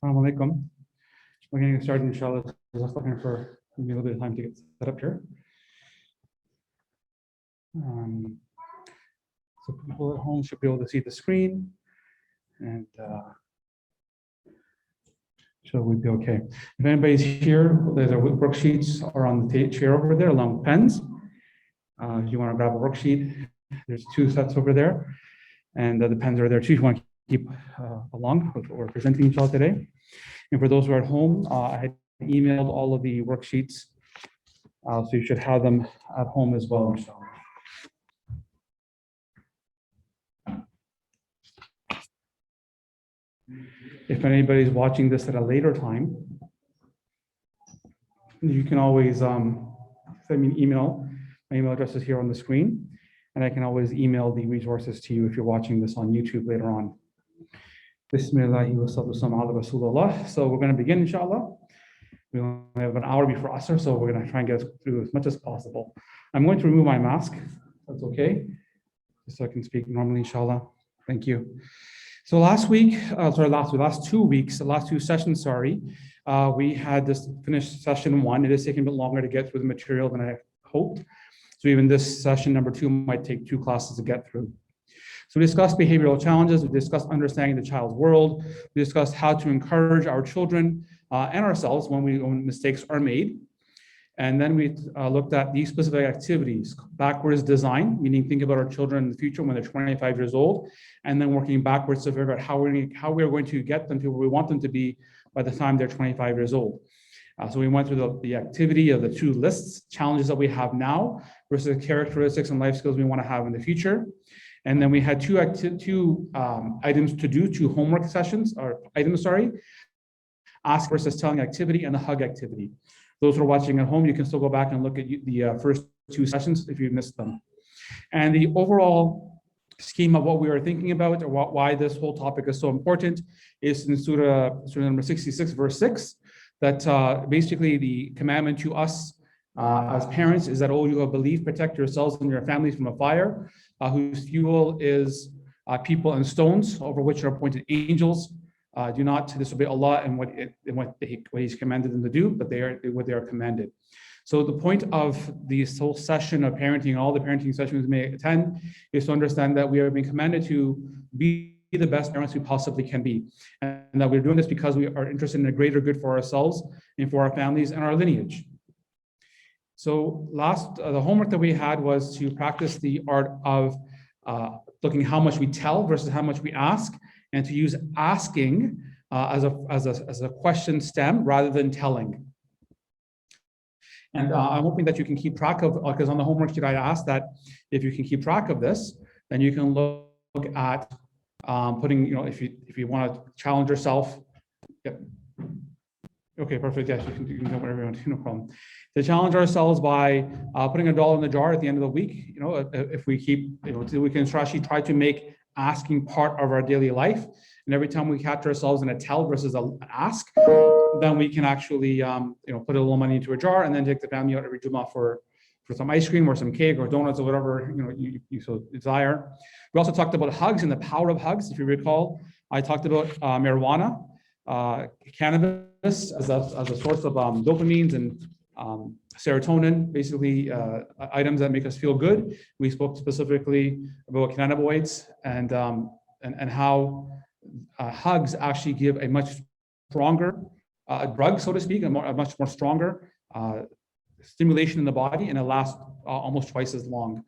Assalamu alaikum. We're getting started, inshallah. Just looking for maybe a little bit of time to get set up here. So people at home should be able to see the screen, and so we'd be okay. If anybody's here, there's our worksheets are on the chair over there along with pens. If you want to grab a worksheet, there's 2 sets over there, and the pens are there too if you want to keep along with what we're presenting inshallah today. And for those who are at home, I had emailed all of the worksheets, so you should have them at home as well, inshallah. If anybody's watching this at a later time, you can always send me an email. My email address is here on the screen, and I can always email the resources to you if you're watching this on YouTube later on. Bismillahi wa salatu wassalamu ala Rasulullah. So we're going to begin, inshallah. We only have an hour before Asr, so we're going to try and get through as much as possible. I'm going to remove my mask. That's okay. Just so I can speak normally, inshallah. Thank you. So last 2 sessions, we had this finished session 1. It is taking a bit longer to get through the material than I hoped. So even this session number 2 might take 2 classes to get through. So we discussed behavioral challenges, we discussed understanding the child's world, we discussed how to encourage our children and ourselves when mistakes are made. And then we looked at these specific activities, backwards design, meaning think about our children in the future when they're 25 years old, and then working backwards to figure out how we're going to get them to where we want them to be by the time they're 25 years old. So we went through the activity of the 2 lists, challenges that we have now versus the characteristics and life skills we want to have in the future. And then we had 2 items to do, 2 homework sessions, or items, ask versus telling activity and the hug activity. Those who are watching at home, you can still go back and look at the first 2 sessions if you missed them. And the overall scheme of what we were thinking about, or why this whole topic is so important, is in Surah number 66, verse 6, that basically the commandment to us as parents is that, oh, you have believed, protect yourselves and your families from a fire, whose fuel is people and stones, over which are appointed angels. Do not disobey Allah and what He's commanded them to do, but what they are commanded. So the point of this whole session of parenting, all the parenting sessions we may attend, is to understand that we are being commanded to be the best parents we possibly can be, and that we're doing this because we are interested in a greater good for ourselves and for our families and our lineage. So the homework that we had was to practice the art of looking how much we tell versus how much we ask, and to use asking as a question stem rather than telling. And I'm hoping that you can keep track of, because on the homework sheet I asked that if you can keep track of this, then you can look at putting, if you want to challenge yourself. Yep. Okay, perfect. Yes, you can do whatever you want to, no problem. To challenge ourselves by putting $1 in the jar at the end of the week. If we keep, we can actually try to make asking part of our daily life. And every time we catch ourselves in a tell versus an ask, then we can actually, put a little money into a jar and then take the family out every Jummah for some ice cream or some cake or donuts or whatever you so desire. We also talked about hugs and the power of hugs. If you recall, I talked about marijuana, cannabis as a source of dopamines and serotonin, basically items that make us feel good. We spoke specifically about cannabinoids and how hugs actually give a much stronger drug, so to speak, a much more stronger stimulation in the body, and it lasts almost twice as long.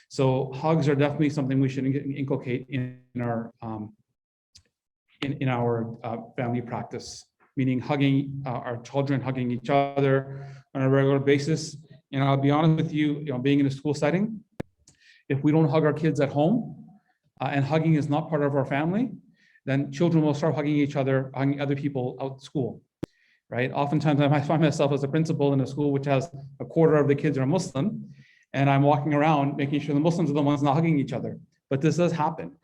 So hugs are definitely something we should inculcate in our family practice, meaning hugging our children, hugging each other on a regular basis. And I'll be honest with you, being in a school setting, if we don't hug our kids at home and hugging is not part of our family, then children will start hugging each other, hugging other people out at school, right? Oftentimes I find myself as a principal in a school which has a quarter of the kids are Muslim, and I'm walking around making sure the Muslims are the ones not hugging each other. But this does happen.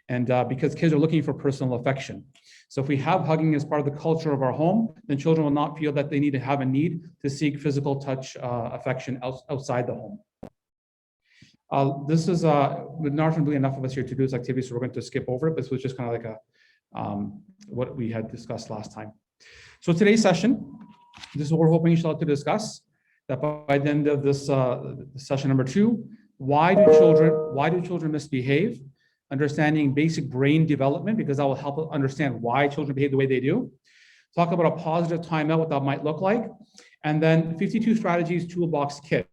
And because kids are looking for personal affection. So if we have hugging as part of the culture of our home, then children will not feel that they need to have a need to seek physical touch affection outside the home. This is not really enough of us here to do this activity, so we're going to skip over it. This was just kind of like what we had discussed last time. So today's session, this is what we're hoping inshallah to discuss, that by the end of this session number 2, why do children misbehave? Understanding basic brain development, because that will help us understand why children behave the way they do. Talk about a positive timeout, what that might look like. And then 52 strategies toolbox kit.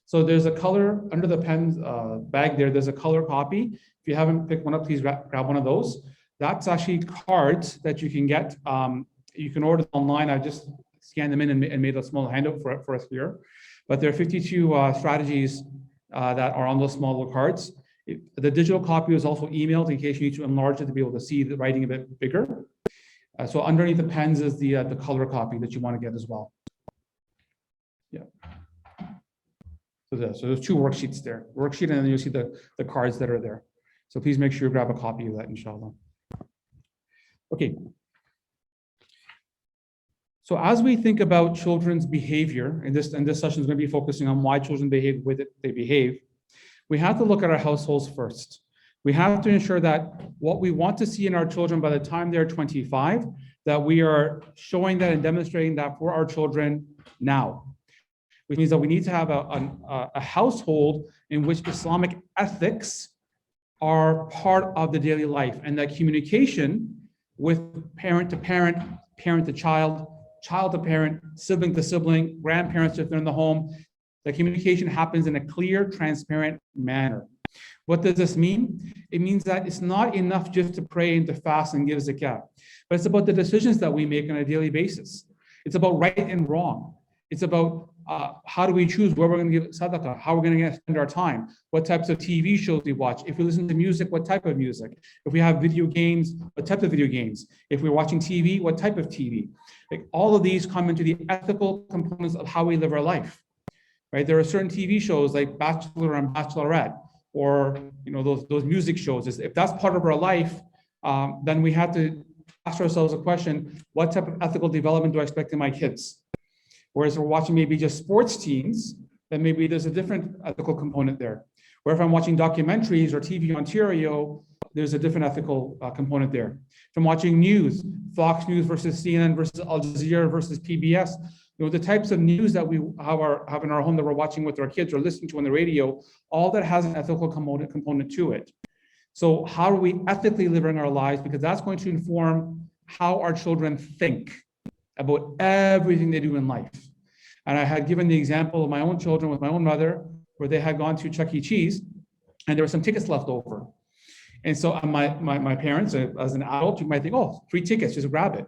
So there's a color under the pen bag there. There's a color copy. If you haven't picked one up, please grab one of those. That's actually cards that you can get. You can order them online. I just scanned them in and made a small handout for us here. But there are 52 strategies that are on those smaller cards. The digital copy was also emailed in case you need to enlarge it to be able to see the writing a bit bigger. So underneath the pens is the color copy that you want to get as well. Yeah. So there's 2 worksheets there. Worksheet, and then you'll see the cards that are there. So please make sure you grab a copy of that, inshallah. Okay. So as we think about children's behavior, and this session is going to be focusing on why children behave the way that they behave, we have to look at our households first. We have to ensure that what we want to see in our children by the time they're 25, that we are showing that and demonstrating that for our children now. Which means that we need to have a household in which Islamic ethics are part of the daily life, and that communication with parent to parent, parent to child, child to parent, sibling to sibling, grandparents if they're in the home, the communication happens in a clear, transparent manner. What does this mean? It means that it's not enough just to pray and to fast and give zakat, but it's about the decisions that we make on a daily basis. It's about right and wrong. It's about how do we choose where we're going to give sadaqah, how we're going to spend our time, what types of TV shows we watch. If we listen to music, what type of music? If we have video games, what type of video games? If we're watching TV, what type of TV? Like, all of these come into the ethical components of how we live our life, right? There are certain TV shows like Bachelor and Bachelorette, or those music shows. If that's part of our life, then we have to ask ourselves a question: what type of ethical development do I expect in my kids? Whereas we're watching maybe just sports teams, then maybe there's a different ethical component there. Or if I'm watching documentaries or TV Ontario, there's a different ethical component there. If I'm watching news, Fox News versus CNN versus Al Jazeera versus PBS, the types of news that we have in our home that we're watching with our kids or listening to on the radio, all that has an ethical component to it. So how are we ethically living our lives? Because that's going to inform how our children think about everything they do in life. And I had given the example of my own children with my own mother, where they had gone to Chuck E. Cheese, and there were some tickets left over. And so my parents, as an adult, you might think, oh, free tickets, just grab it.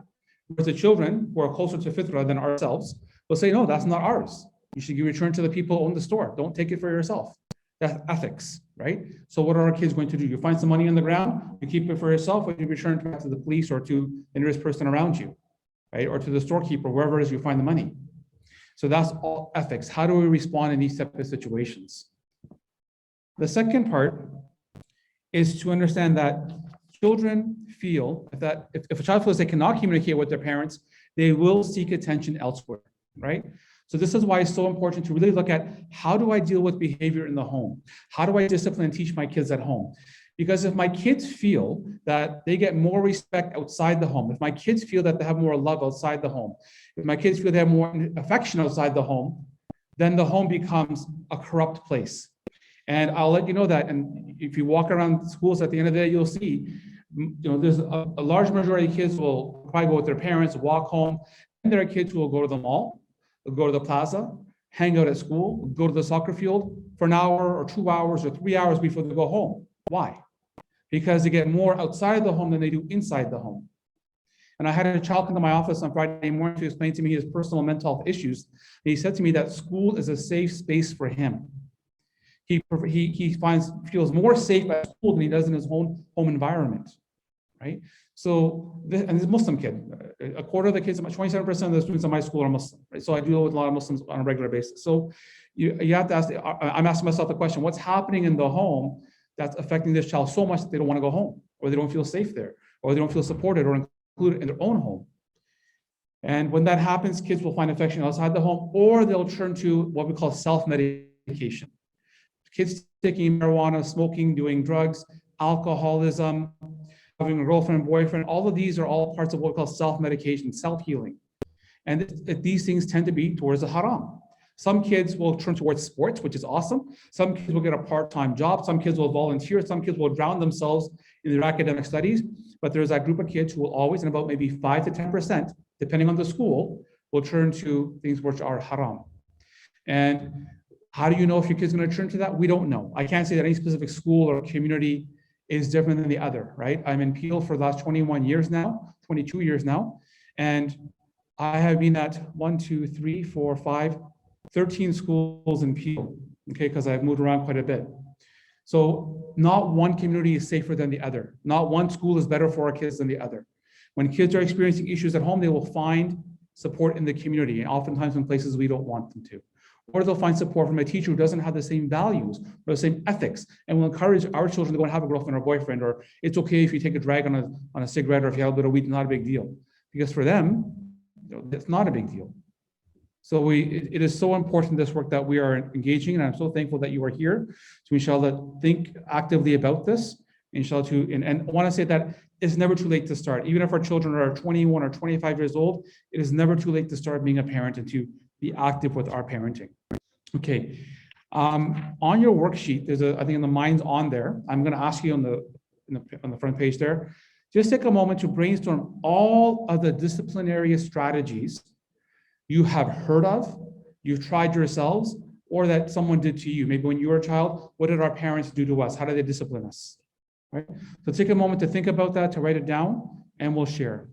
Whereas the children who are closer to Fitra than ourselves will say, no, that's not ours. You should return to the people who own the store. Don't take it for yourself. That's ethics, right? So what are our kids going to do? You find some money on the ground, you keep it for yourself, or you return it back to the police or to the nearest person around you, right? Or to the storekeeper, wherever it is you find the money. So that's all ethics. How do we respond in these types of situations? The second part is to understand that children feel that if a child feels they cannot communicate with their parents, they will seek attention elsewhere, right? So this is why it's so important to really look at, how do I deal with behavior in the home? How do I discipline and teach my kids at home? Because if my kids feel that they get more respect outside the home, if my kids feel that they have more love outside the home, if my kids feel they have more affection outside the home, then the home becomes a corrupt place. And I'll let you know that, and if you walk around schools at the end of the day, you'll see, there's a large majority of kids will probably go with their parents, walk home, and there are kids who will go to the mall, go to the plaza, hang out at school, go to the soccer field for an hour or 2 hours or 3 hours before they go home. Why? Because they get more outside the home than they do inside the home. And I had a child come to my office on Friday morning to explain to me his personal mental health issues. And he said to me that school is a safe space for him. He feels more safe at school than he does in his home environment, right? So, and he's a Muslim kid. A quarter of the kids, 27% of the students in my school are Muslim, right? So I deal with a lot of Muslims on a regular basis. So you have to ask, I'm asking myself the question, what's happening in the home that's affecting this child so much that they don't want to go home, or they don't feel safe there, or they don't feel supported or included in their own home? And when that happens, kids will find affection outside the home, or they'll turn to what we call self-medication. Kids taking marijuana, smoking, doing drugs, alcoholism, having a girlfriend and boyfriend, all of these are all parts of what we call self-medication, self-healing. And these things tend to be towards the haram. Some kids will turn towards sports, which is awesome. Some kids will get a part-time job. Some kids will volunteer. Some kids will drown themselves in their academic studies. But there's that group of kids who will always, and about maybe 5 to 10%, depending on the school, will turn to things which are haram. And how do you know if your kid's going to turn to that? We don't know. I can't say that any specific school or community is different than the other, right? I'm in Peel for the last 21 years now, 22 years now. And I have been at 13 schools in Peel, okay, because I've moved around quite a bit. So not one community is safer than the other. Not one school is better for our kids than the other. When kids are experiencing issues at home, they will find support in the community, and oftentimes in places we don't want them to. Or they'll find support from a teacher who doesn't have the same values or the same ethics, and will encourage our children to go and have a girlfriend or boyfriend, or it's okay if you take a drag on a cigarette, or if you have a bit of weed, not a big deal. Because for them, it's not a big deal. So it is so important, this work that we are engaging, and I'm so thankful that you are here. So inshallah, think actively about this, inshallah, and I want to say that it's never too late to start. Even if our children are 21 or 25 years old, it is never too late to start being a parent and to be active with our parenting. Okay, on your worksheet, there's I think in the Minds On there, I'm going to ask you on the front page there, just take a moment to brainstorm all of the disciplinary strategies you have heard of, you've tried yourselves, or that someone did to you. Maybe when you were a child, what did our parents do to us? How did they discipline us? Right? So take a moment to think about that, to write it down, and we'll share.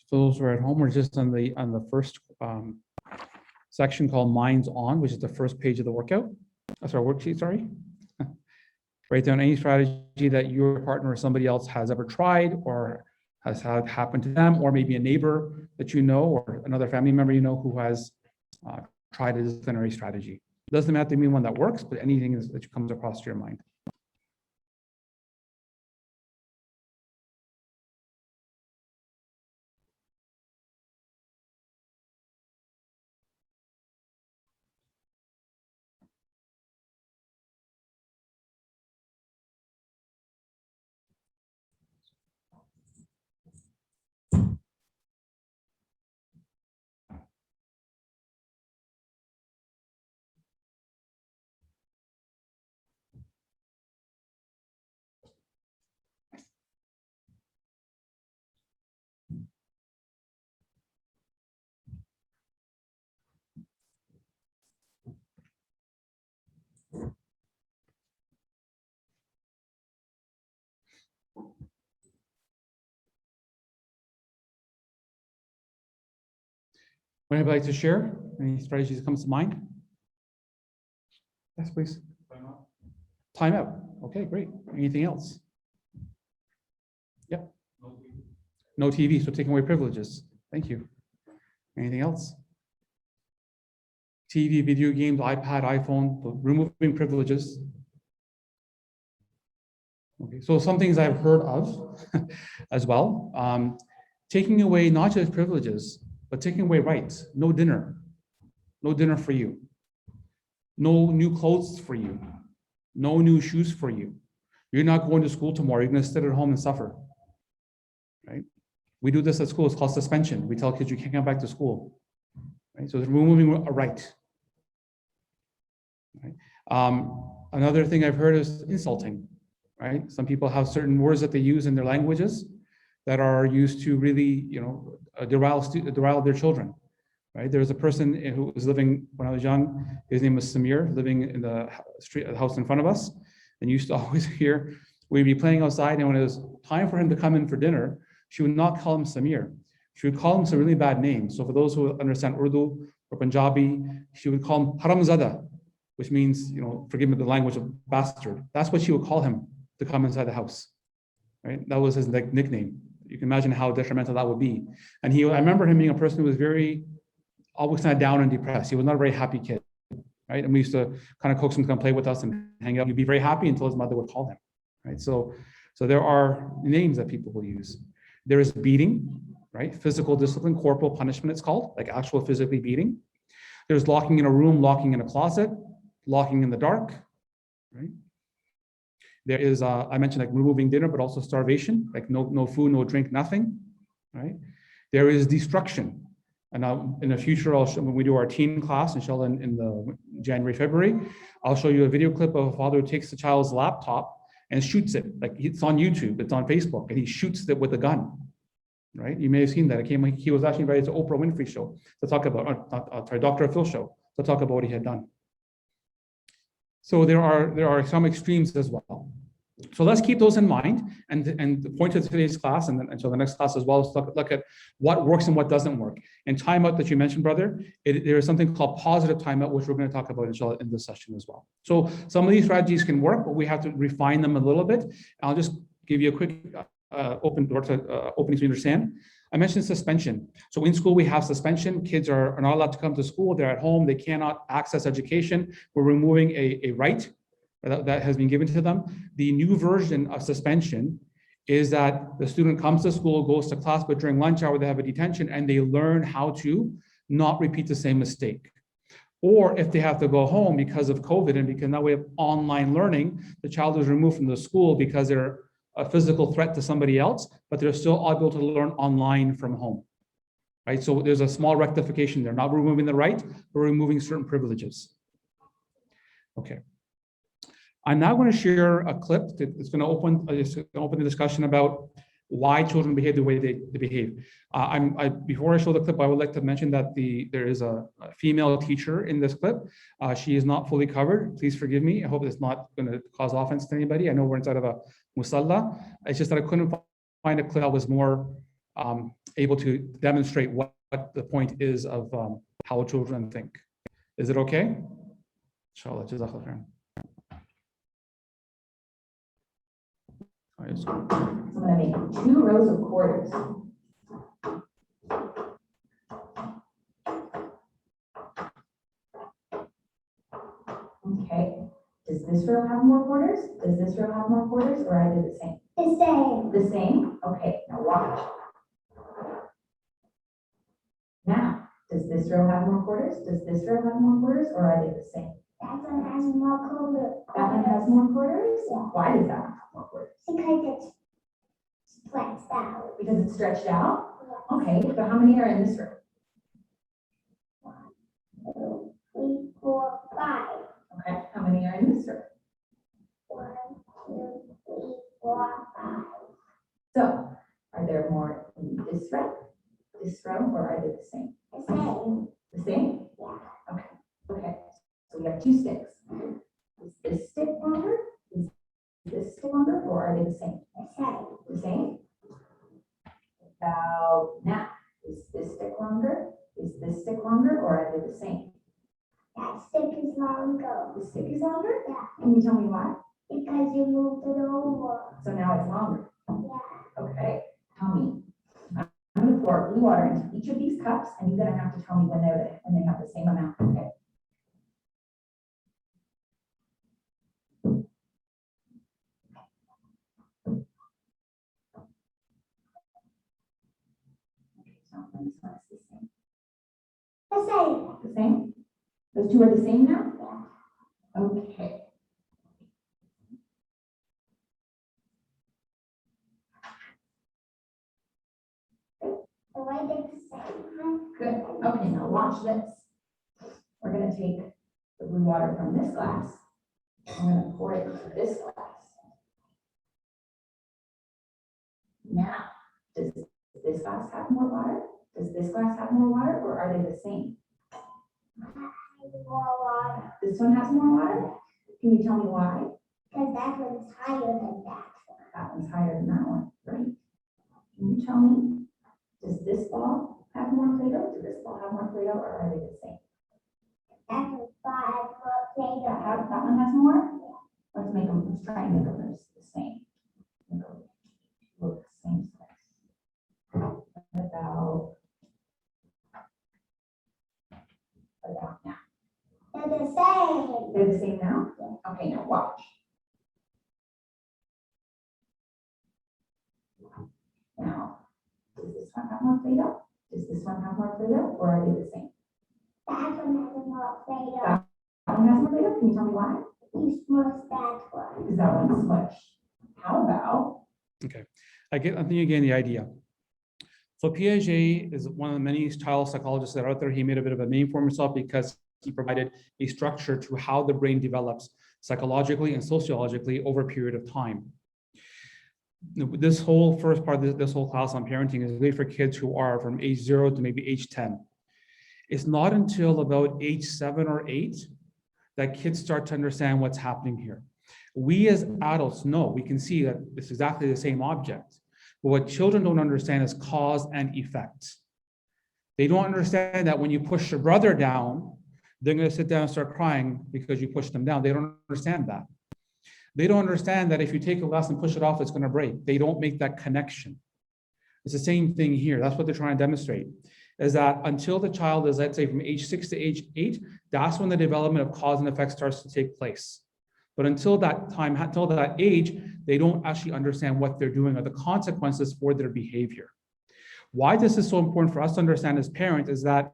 So those who are at home, we're just on the first section called Minds On, which is the first page of the workout. That's our worksheet, sorry. Write down any strategy that your partner or somebody else has ever tried or has had happen to them, or maybe a neighbor that you know or another family member you know who has tried a disciplinary strategy. It doesn't have to be one that works, but anything that comes across to your mind. Would anybody like to share any strategies that comes to mind? Yes, please. Time out. Okay, great. Anything else? Yep. No TV, so taking away privileges. Thank you. Anything else? TV, video games, iPad, iPhone, removing privileges. Okay, so some things I've heard of as well. Taking away not just privileges, but taking away rights. No dinner for you. No new clothes for you. No new shoes for you. You're not going to school tomorrow. You're going to sit at home and suffer, right? We do this at school. It's called suspension. We tell kids you can't come back to school, right? So it's removing a right. Right? Another thing I've heard is insulting, right? Some people have certain words that they use in their languages that are used to really, derail their children, right? There was a person who was living when I was young. His name was Samir, living in the house in front of us, and used to always hear, we'd be playing outside, and when it was time for him to come in for dinner, she would not call him Samir. She would call him some really bad names. So for those who understand Urdu or Punjabi, she would call him Haramzada, which means, forgive me the language of bastard. That's what she would call him to come inside the house, right? That was his nickname. You can imagine how detrimental that would be. And I remember him being a person who was always kind of down and depressed. He was not a very happy kid, right? And we used to kind of coax him to come play with us and hang out. He'd be very happy until his mother would call him, right? So there are names that people will use. There is beating, right? Physical discipline, corporal punishment it's called, like actual physically beating. There's locking in a room, locking in a closet, locking in the dark, right? There is, I mentioned like removing dinner, but also starvation, like no food, no drink, nothing, right? There is destruction. And in the future, when we do our teen class, inshallah, in the January, February, I'll show you a video clip of a father who takes the child's laptop and shoots it. Like it's on YouTube, it's on Facebook, and he shoots it with a gun, right? You may have seen that. He was actually invited to Oprah Winfrey show to talk about, Dr. Phil show to talk about what he had done. So there are some extremes as well. So let's keep those in mind, and the point of today's class, and so the next class as well, is look at what works and what doesn't work. And timeout that you mentioned, brother, there is something called positive timeout, which we're going to talk about inshallah in this session as well. So some of these strategies can work, but we have to refine them a little bit. I'll just give you a quick opening so you understand. I mentioned suspension. So in school, we have suspension. Kids are not allowed to come to school. They're at home. They cannot access education. We're removing a right that has been given to them. The new version of suspension is that the student comes to school, goes to class, but during lunch hour, they have a detention and they learn how to not repeat the same mistake. Or if they have to go home because of COVID and because now we have online learning, the child is removed from the school because they're a physical threat to somebody else, but they're still able to learn online from home, right? So there's a small rectification there, not removing the right, but removing certain privileges. Okay. I'm now going to share a clip that's going to open the discussion about why children behave the way they behave. Before I show the clip, I would like to mention that there is a female teacher in this clip. She is not fully covered. Please forgive me. I hope it's not going to cause offense to anybody. I know we're inside of a musalla. It's just that I couldn't find a clip that was more able to demonstrate what the point is of how children think. Is it okay? Inshallah, jazakallah khairan. So I'm going to make 2 rows of quarters. Okay. Does this row have more quarters? Does this row have more quarters, or are they the same? The same. The same? Okay, now watch. Now, does this row have more quarters? Does this row have more quarters, or are they the same? That one has more quarters. That one has more quarters? Yeah. Why does that one have more quarters? Because it's stretched out. Because it's stretched out? Yeah. Okay, so how many are in this row? 1, 2, 3, 4, 5. Okay, how many are in this row? 1, 2, 3, 4, 5. So, are there more in this row, or are they the same? The same. The same? Yeah. Okay, okay. So we have 2 sticks. Is this stick longer? Is this stick longer, or are they the same? The same. The same? About now, is this stick longer? Is this stick longer, or are they the same? That stick is longer. The stick is longer? Yeah. Can you tell me why? Because you moved it over. So now it's longer. Yeah. Okay, tell me. I'm going to pour blue water into each of these cups, and you're going to have to tell me when they have the same amount. Okay. So this one is the same. The same. The same? Those 2 are the same now? Yeah. Okay. The way they're the same. Good. Okay, now watch this. We're going to take the blue water from this glass. I'm going to pour it into this glass. Now, does this glass have more water? Does this glass have more water, or are they the same? More water. This one has more water? Can you tell me why? Because that one's higher than that one. That one's higher than that one. Great. Can you tell me, does this ball have more Play-Doh? Does this ball have more Play-Doh, or are they the same? That one's 5 more Play-Doh. That one has more? Let's try and make them the same. Look, same size. About now. They're the same. They're the same now? Okay, now watch. Now, does this one have more Play-Doh? Does this one have more Play-Doh, or are they the same? That one has more Play-Doh. That one has more Play-Doh, can you tell me why? You smushed that one. Because that one's smushed. How about, I think you gain the idea. So Piaget is one of the many child psychologists that are out there. He made a bit of a name for himself because he provided a structure to how the brain develops psychologically and sociologically over a period of time. This whole first part of this whole class on parenting is really for kids who are from age 0 to maybe age 10. It's not until about age 7 or 8 that kids start to understand what's happening here. We as adults know, we can see that it's exactly the same object. But what children don't understand is cause and effect. They don't understand that when you push your brother down, they're going to sit down and start crying because you pushed them down. They don't understand that. They don't understand that if you take a glass and push it off, it's going to break. They don't make that connection. It's the same thing here. That's what they're trying to demonstrate, is that until the child is, let's say, from age 6 to age 8, that's when the development of cause and effect starts to take place. But until that time, until that age, they don't actually understand what they're doing or the consequences for their behavior. Why this is so important for us to understand as parents is that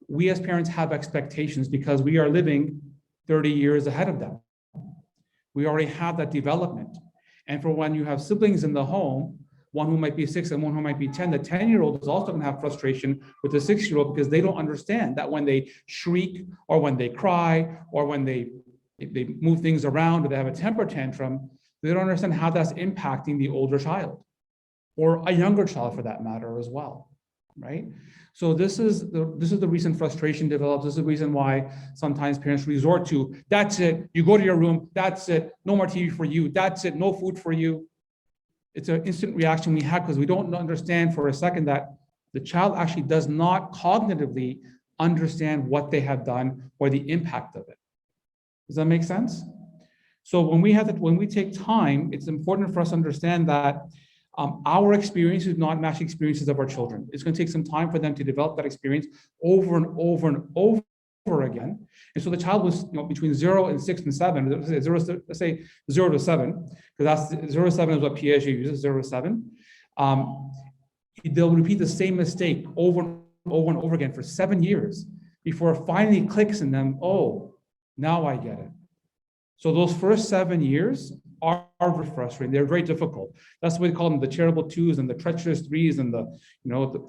we as parents have expectations because we are living 30 years ahead of them. We already have that development. And for when you have siblings in the home, one who might be 6 and one who might be 10, the 10-year-old is also going to have frustration with the 6-year-old because they don't understand that when they shriek or when they cry or when they move things around or they have a temper tantrum, they don't understand how that's impacting the older child or a younger child for that matter as well, right? So this is the reason frustration develops. This is the reason why sometimes parents resort to, that's it, you go to your room, that's it, no more TV for you, that's it, no food for you. It's an instant reaction we have because we don't understand for a second that the child actually does not cognitively understand what they have done or the impact of it. Does that make sense? So when we take time, it's important for us to understand that our experiences do not match the experiences of our children. It's going to take some time for them to develop that experience over and over and over again. And so the child was, between 0 and 6 and 7, let's say 0 to 7, because that's 0 to 7 is what Piaget uses, 0 to 7. They'll repeat the same mistake over and over and over again for 7 years before it finally clicks in them. Oh, now I get it. So those first 7 years are frustrating. They're very difficult. That's why we call them the terrible 2s and the treacherous 3s and the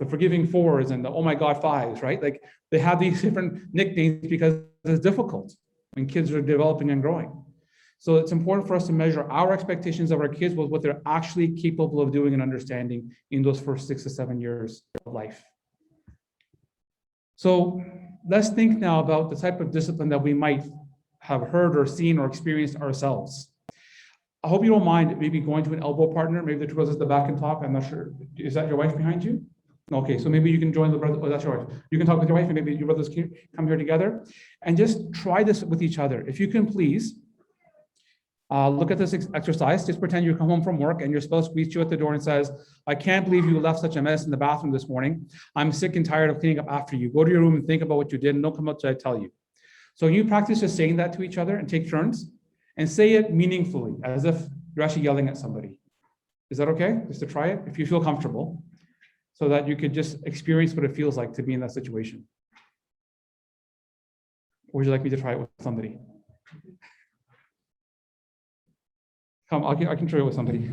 forgiving 4s and the oh my God 5s, right? Like they have these different nicknames because it's difficult when kids are developing and growing. So it's important for us to measure our expectations of our kids with what they're actually capable of doing and understanding in those first 6 to 7 years of life. So let's think now about the type of discipline that we might have heard or seen or experienced ourselves. I hope you don't mind maybe going to an elbow partner. Maybe the two brothers at the back can talk. I'm not sure. Is that your wife behind you? Okay, so maybe you can join the brother. Oh, that's your wife. You can talk with your wife and maybe your brothers can come here together and just try this with each other. If you can please look at this exercise. Just pretend you come home from work and your spouse greets you at the door and says, I can't believe you left such a mess in the bathroom this morning. I'm sick and tired of cleaning up after you. Go to your room and think about what you did and don't come out till I tell you. So you practice just saying that to each other and take turns and say it meaningfully as if you're actually yelling at somebody. Is that okay? Just to try it if you feel comfortable so that you could just experience what it feels like to be in that situation. Or would you like me to try it with somebody? Come, I can try it with somebody.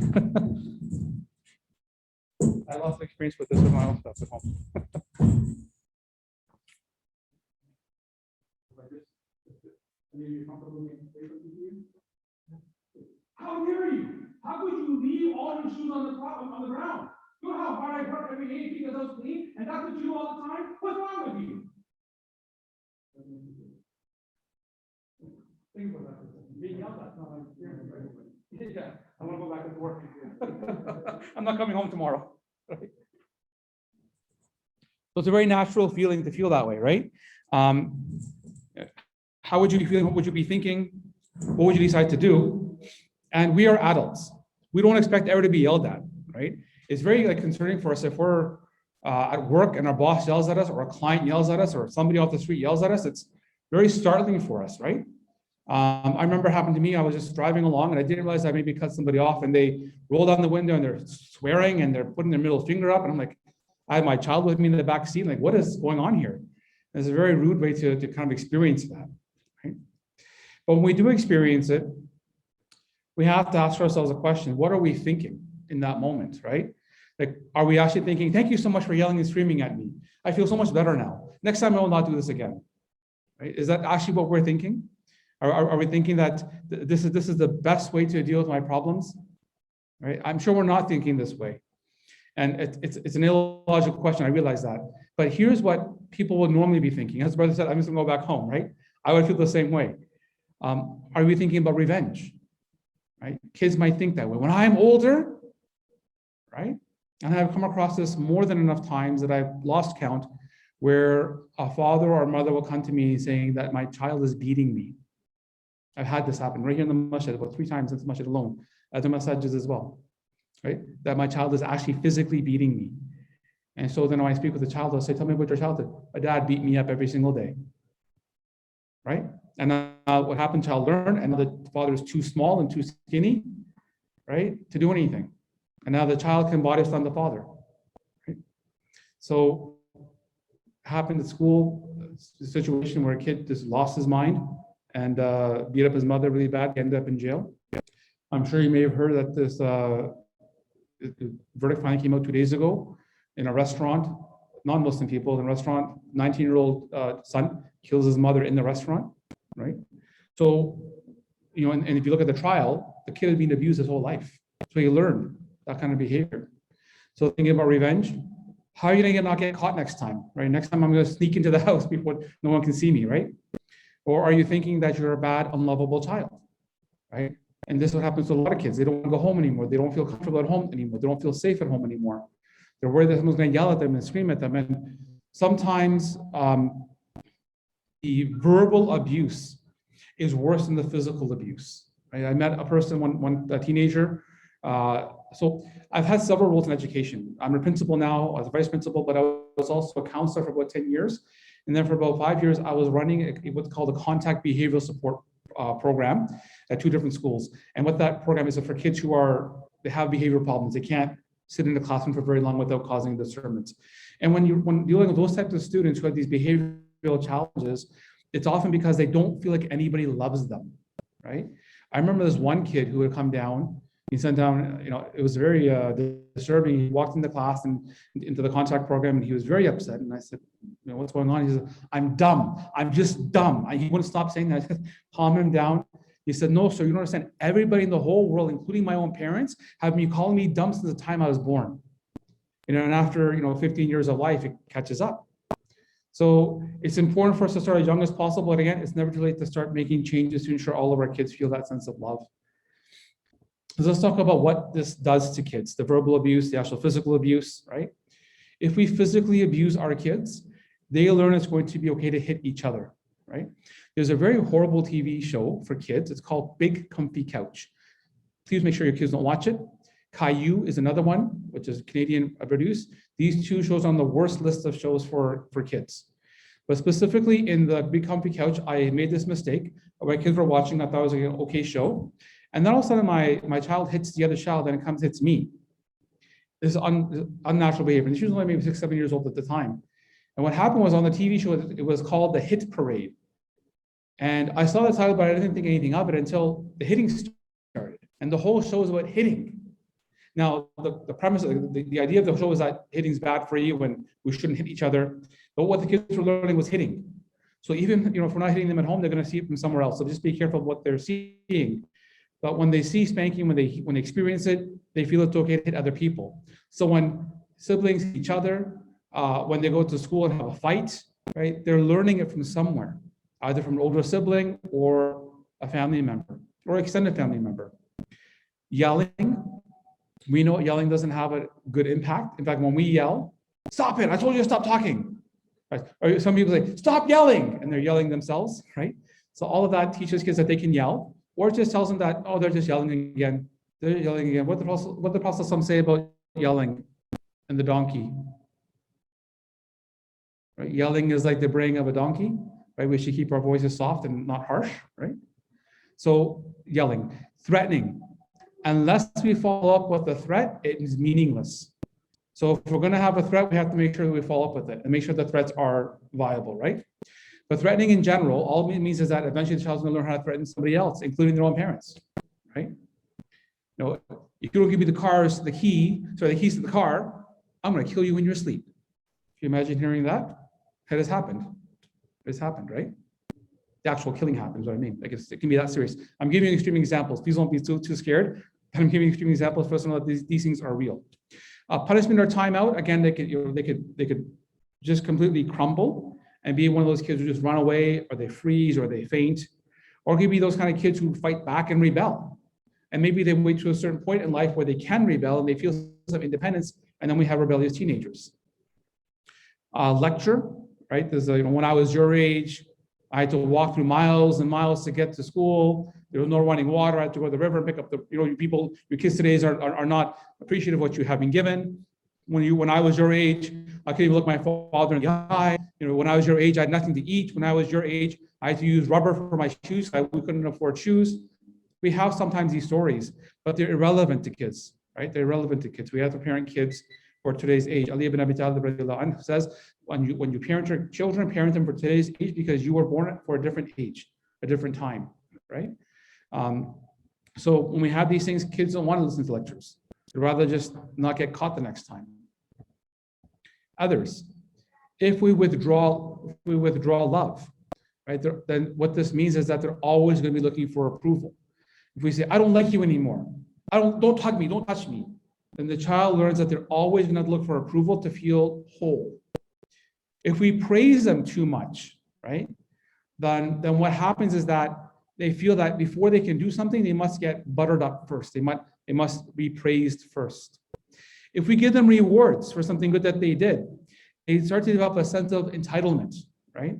I lost experience with this with my own stuff at home. How dare you? How could you leave all your shoes on the ground? You know how hard I work every day because I was clean, and that's what you do all the time? What's wrong with you? Think about that. Being yelled at, not like, yeah, I want to go back to work. I'm not coming home tomorrow. Right? So it's a very natural feeling to feel that way, right? How would you be feeling? What would you be thinking? What would you decide to do? And we are adults. We don't expect ever to be yelled at, right? It's very concerning for us if we're at work and our boss yells at us or a client yells at us or somebody off the street yells at us. It's very startling for us, right? I remember happened to me, I was just driving along and I didn't realize I maybe cut somebody off, and they rolled down the window and they're swearing and they're putting their middle finger up. And I'm like, I had my child with me in the back seat, like, what is going on here? It's a very rude way to kind of experience that, right? But when we do experience it, we have to ask ourselves a question: what are we thinking in that moment, right? Like, are we actually thinking, thank you so much for yelling and screaming at me, I feel so much better now, next time I will not do this again, right? Is that actually what we're thinking? Are we thinking that this is the best way to deal with my problems, right? I'm sure we're not thinking this way. And it's an illogical question, I realize that. But here's what people would normally be thinking. As brother said, I'm just gonna go back home, right? I would feel the same way. Are we thinking about revenge, right? Kids might think that way. When I'm older, right? And I've come across this more than enough times that I've lost count, where a father or a mother will come to me saying that my child is beating me. I've had this happen right here in the masjid, about 3 times since masjid alone, at the masajid as well, right? That my child is actually physically beating me. And so then when I speak with the child, I'll say, tell me about your childhood. My dad beat me up every single day, right? And now what happened, child learned, and the father is too small and too skinny, right, to do anything. And now the child can body slam the father, right? So happened at school, a situation where a kid just lost his mind and beat up his mother really bad, ended up in jail. I'm sure you may have heard that this verdict finally came out 2 days ago in a restaurant, non-Muslim people in a restaurant, 19-year-old son kills his mother in the restaurant, right? So, you know, and if you look at the trial, the kid had been abused his whole life. So he learned that kind of behavior. So thinking about revenge, how are you gonna not get caught next time, right? Next time I'm gonna sneak into the house before no one can see me, right? Or are you thinking that you're a bad, unlovable child, right? And this is what happens to a lot of kids. They don't want to go home anymore. They don't feel comfortable at home anymore. They don't feel safe at home anymore. They're worried that someone's going to yell at them and scream at them. And sometimes the verbal abuse is worse than the physical abuse, right? I met a person, a teenager. So I've had several roles in education. I'm a principal now, I was a vice principal, but I was also a counselor for about 10 years. And then for about 5 years, I was running what's called a contact behavioral support program at 2 different schools. And what that program is for kids who they have behavior problems. They can't sit in the classroom for very long without causing disturbance. And when dealing with those types of students who have these behavioral challenges, it's often because they don't feel like anybody loves them, right? I remember this one kid who would come down. He sent down, you know, it was very disturbing. He walked into class and into the contact program, and he was very upset. And I said, you know, what's going on? He said, I'm dumb. I'm just dumb. He wouldn't stop saying that. I just calm him down. He said, no, sir, you don't understand. Everybody in the whole world, including my own parents, have been calling me dumb since the time I was born. You know, and after, 15 years of life, it catches up. So it's important for us to start as young as possible. And again, it's never too late to start making changes to ensure all of our kids feel that sense of love. So let's talk about what this does to kids, the verbal abuse, the actual physical abuse, right? If we physically abuse our kids, they learn it's going to be okay to hit each other, right? There's a very horrible TV show for kids. It's called Big Comfy Couch. Please make sure your kids don't watch it. Caillou is another one, which is Canadian produced. These 2 shows are on the worst list of shows for kids. But specifically in the Big Comfy Couch, I made this mistake. My kids were watching, I thought it was an okay show. And then all of a sudden my child hits the other child and it comes hits me. This is unnatural behavior. And she was only maybe 6, 7 years old at the time. And what happened was on the TV show, it was called The Hit Parade. And I saw the title, but I didn't think anything of it until the hitting started. And the whole show is about hitting. Now, the premise, the idea of the show is that hitting is bad for you and we shouldn't hit each other. But what the kids were learning was hitting. So even, if we're not hitting them at home, they're going to see it from somewhere else. So just be careful of what they're seeing. But when they see spanking, when they experience it, they feel it's okay to hit other people. So when siblings hit each other, when they go to school and have a fight, right, they're learning it from somewhere, either from an older sibling or a family member or extended family member. Yelling, we know yelling doesn't have a good impact. In fact, when we yell, stop it, I told you to stop talking. Right? Or some people say, stop yelling, and they're yelling themselves, right? So all of that teaches kids that they can yell. Or it just tells them that, oh, they're just yelling again. They're yelling again. What the Prophet some say about yelling and the donkey? Right? Yelling is like the braying of a donkey, right? We should keep our voices soft and not harsh, right? So yelling, threatening. Unless we follow up with the threat, it is meaningless. So if we're going to have a threat, we have to make sure that we follow up with it and make sure the threats are viable, right? But threatening in general, all it means is that eventually the child's going to learn how to threaten somebody else, including their own parents, right? You know, if you don't give me the keys to the car, I'm going to kill you in your sleep. Can you imagine hearing that? It has happened. It's happened, right? The actual killing happens, what I mean. Like it can be that serious. I'm giving you extreme examples. Please don't be too scared. But I'm giving you extreme examples for us to know that these things are real. Punishment or timeout, again, they could just completely crumble and be one of those kids who just run away, or they freeze, or they faint, or it could be those kind of kids who fight back and rebel. And maybe they wait to a certain point in life where they can rebel and they feel some independence, and then we have rebellious teenagers. Lecture, right? There's when I was your age, I had to walk through miles and miles to get to school. There was no running water. I had to go to the river and pick up your kids today are not appreciative of what you have been given. When I was your age, I couldn't even look my father in the eye. When I was your age, I had nothing to eat. When I was your age, I had to use rubber for my shoes. We couldn't afford shoes. We have sometimes these stories, but they're irrelevant to kids, right? They're irrelevant to kids. We have to parent kids for today's age. Ali ibn Abi Talib says, when you parent your children, parent them for today's age, because you were born for a different age, a different time, right? So when we have these things, kids don't want to listen to lectures. They'd rather just not get caught the next time. Others, if we withdraw love, right? Then what this means is that they're always going to be looking for approval. If we say, I don't like you anymore, don't hug me, don't touch me, then the child learns that they're always going to look for approval to feel whole. If we praise them too much, right? Then what happens is that they feel that before they can do something, they must get buttered up first. They must be praised first. If we give them rewards for something good that they did, they start to develop a sense of entitlement, right?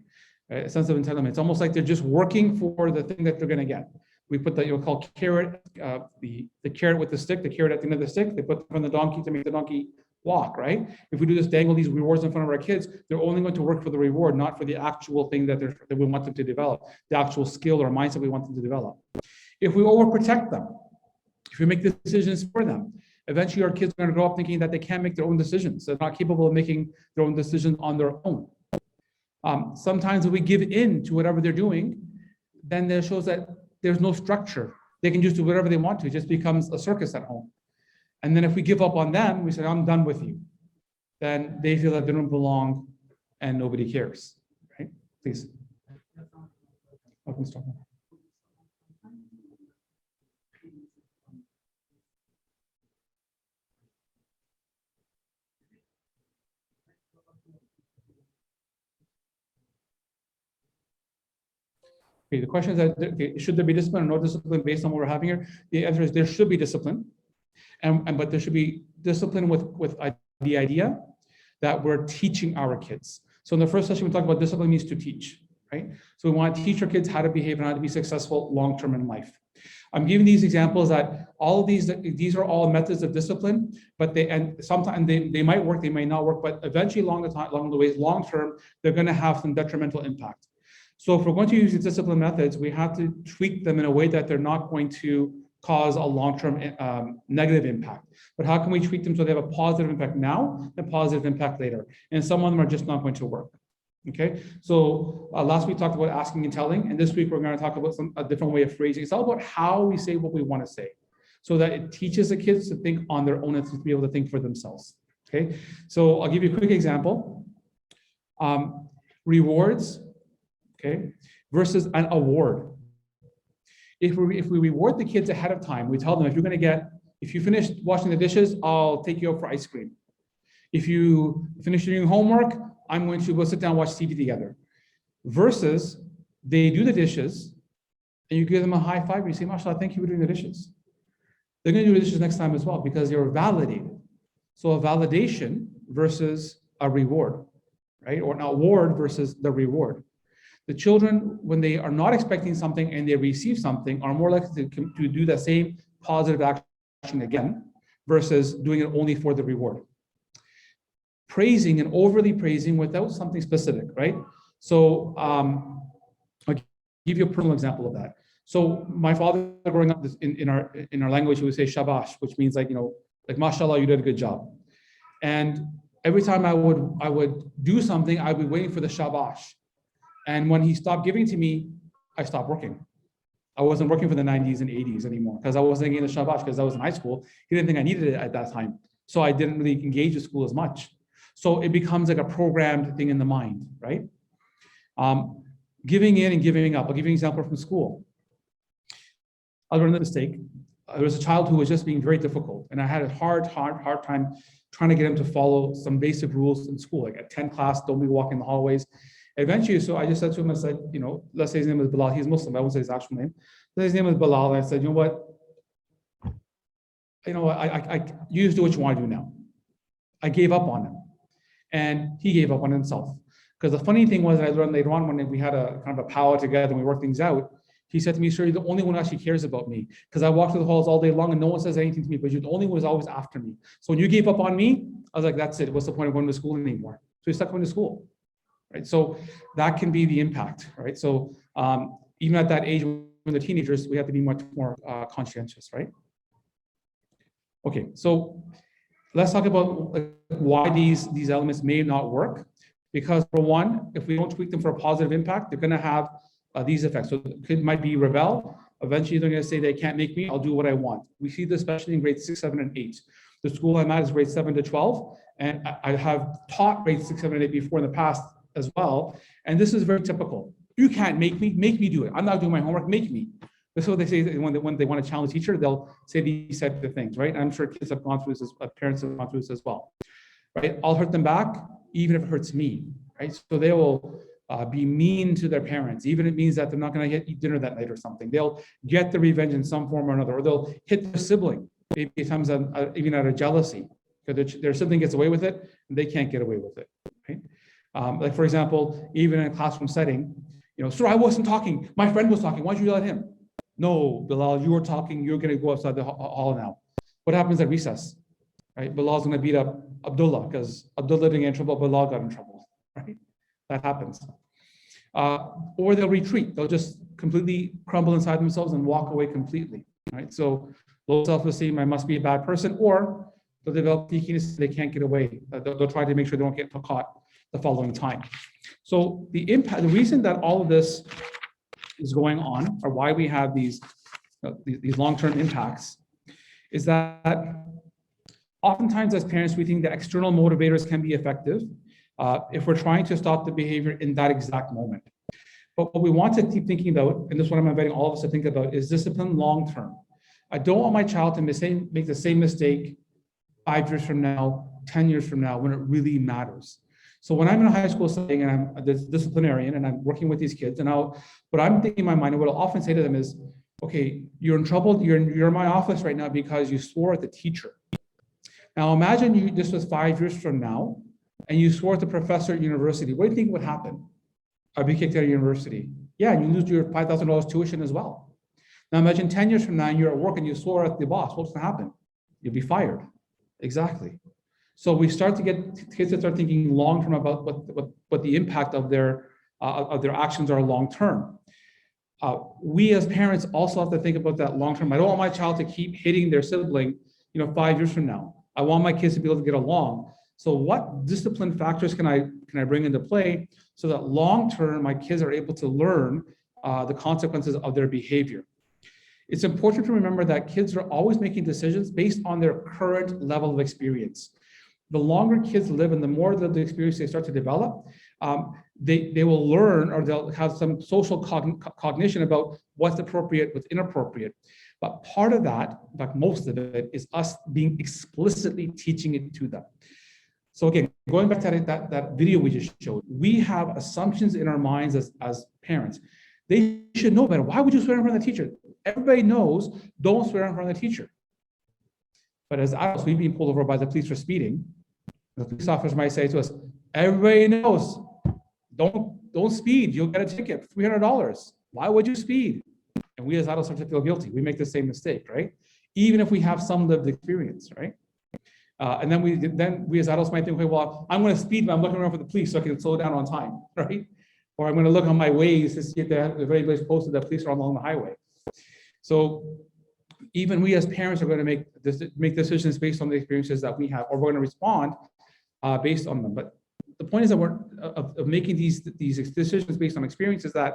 A sense of entitlement. It's almost like they're just working for the thing that they're going to get. We put that you'll call carrot, the carrot with the stick, the carrot at the end of the stick. They put on the donkey to make the donkey walk, right? If we do this, dangle these rewards in front of our kids, they're only going to work for the reward, not for the actual thing that we want them to develop, the actual skill or mindset we want them to develop. If we overprotect them, if we make decisions for them, eventually our kids are going to grow up thinking that they can't make their own decisions. They're not capable of making their own decisions on their own. Sometimes when we give in to whatever they're doing, then it shows that there's no structure. They can just do whatever they want to. It just becomes a circus at home. And then if we give up on them, we say, I'm done with you. Then they feel that they don't belong and nobody cares, right? Please. Okay, stop. Okay, the question is that should there be discipline or no discipline based on what we're having here? The answer is there should be discipline, but there should be discipline with the idea that we're teaching our kids. So in the first session, we talked about discipline means to teach, right? So we want to teach our kids how to behave and how to be successful long-term in life. I'm giving these examples that all of these are all methods of discipline, but sometimes they might work, they may not work, but eventually along the way, long-term, they're going to have some detrimental impact. So if we're going to use these discipline methods, we have to tweak them in a way that they're not going to cause a long-term negative impact. But how can we tweak them so they have a positive impact now and positive impact later? And some of them are just not going to work. Okay, so last week we talked about asking and telling, and this week we're going to talk about a different way of phrasing. It's all about how we say what we want to say, so that it teaches the kids to think on their own and to be able to think for themselves. Okay, so I'll give you a quick example. Rewards, okay, versus an award. If we reward the kids ahead of time, we tell them if you finish washing the dishes, I'll take you out for ice cream. If you finish doing homework, I'm going to go sit down and watch TV together. Versus they do the dishes and you give them a high five and you say, MashaAllah, thank you for doing the dishes. They're going to do the dishes next time as well because they were validated. So a validation versus a reward, right? Or an award versus the reward. The children, when they are not expecting something and they receive something, are more likely to do the same positive action again versus doing it only for the reward. Praising and overly praising without something specific, right? So I'll give you a personal example of that. So my father growing up in our language, he would say shabash, which means like, like mashallah, you did a good job. And every time I would do something, I'd be waiting for the shabash. And when he stopped giving to me, I stopped working. I wasn't working for the 90s and 80s anymore because I wasn't getting the shabash because I was in high school. He didn't think I needed it at that time. So I didn't really engage with school as much. So it becomes like a programmed thing in the mind, right? Giving in and giving up. I'll give you an example from school. I learned a mistake. There was a child who was just being very difficult, and I had a hard time trying to get him to follow some basic rules in school, like at 10 class, don't be walking the hallways. Eventually, so I just said to him, I said, let's say his name is Bilal. He's Muslim. I won't say his actual name. His name is Bilal. And I said, you know what? You just do what you want to do now. I gave up on him, and he gave up on himself. Because the funny thing was, I learned later on when we had a kind of a powwow together and we worked things out. He said to me, sir, you're the only one who actually cares about me. Because I walk through the halls all day long and no one says anything to me, but you're the only one who's always after me. So when you gave up on me, I was like, that's it. What's the point of going to school anymore? So he stuck going to school, right? So that can be the impact, right? So even at that age, when they're teenagers, we have to be much more conscientious, right? Okay, so let's talk about why these elements may not work. Because for one, if we don't tweak them for a positive impact, they're going to have these effects. So the kid might be rebel. Eventually, they're going to say, they can't make me, I'll do what I want. We see this especially in grades 6, 7, and 8. The school I'm at is grades 7 to 12. And I have taught grades 6, 7, and 8 before in the past as well. And this is very typical. You can't make me do it. I'm not doing my homework, make me. This is what they say when they want to challenge a teacher, they'll say these types of things, right? I'm sure kids have gone through this, parents have gone through this as well, right? I'll hurt them back, even if it hurts me, right? So they will be mean to their parents, even if it means that they're not going to eat dinner that night or something. They'll get the revenge in some form or another, or they'll hit their sibling, maybe sometimes even out of jealousy, because their sibling gets away with it and they can't get away with it, right? Like for example, even in a classroom setting, sir, I wasn't talking, my friend was talking, why'd you let him? No, Bilal, you were talking, you're going to go outside the hall now. What happens at recess, right? Bilal's going to beat up Abdullah because Abdullah didn't get in trouble, Bilal got in trouble, right? That happens. Or they'll retreat. They'll just completely crumble inside themselves and walk away completely, right? So low self-esteem, I must be a bad person, or they'll develop peakiness, they can't get away. They'll try to make sure they don't get caught the following time. So the reason that all of this is going on, or why we have these long-term impacts, is that oftentimes as parents, we think that external motivators can be effective if we're trying to stop the behavior in that exact moment. But what we want to keep thinking about, and this is what I'm inviting all of us to think about, is discipline long-term. I don't want my child to make the same mistake 5 years from now, 10 years from now, when it really matters. So when I'm in a high school setting and I'm a disciplinarian and I'm working with these kids, and what I'm thinking in my mind, and what I'll often say to them is, okay, you're in trouble, you're in my office right now because you swore at the teacher. Now imagine this was 5 years from now, and you swore at the professor at university. What do you think would happen? I'd be kicked out of university. Yeah, and you lose your $5,000 tuition as well. Now imagine 10 years from now, and you're at work and you swore at the boss. What's going to happen? You'll be fired. Exactly. So we start to get kids that start thinking long-term about what the impact of their actions are long-term. We as parents also have to think about that long-term. I don't want my child to keep hitting their sibling, 5 years from now. I want my kids to be able to get along. So what discipline factors can I bring into play so that long-term my kids are able to learn the consequences of their behavior? It's important to remember that kids are always making decisions based on their current level of experience. The longer kids live and the more the experience they start to develop, they will learn, or they'll have some social cognition about what's appropriate, what's inappropriate. But part of that, in fact, most of it, is us being explicitly teaching it to them. So again, going back to that video we just showed, we have assumptions in our minds as parents. They should know better. Why would you swear in front of the teacher? Everybody knows, don't swear in front of the teacher. But as adults, we've been pulled over by the police for speeding. The police officers might say to us, everybody knows, don't speed, you'll get a ticket, $300. Why would you speed? And we as adults start to feel guilty. We make the same mistake, right? Even if we have some lived experience, right? And then we as adults might think, okay, well, I'm going to speed, but I'm looking around for the police so I can slow down on time, right? Or I'm going to look on my ways to see if the very place posted that police are along the highway. So even we as parents are going to make decisions based on the experiences that we have, or we're going to respond based on them. But the point is that we're of making these decisions based on experiences that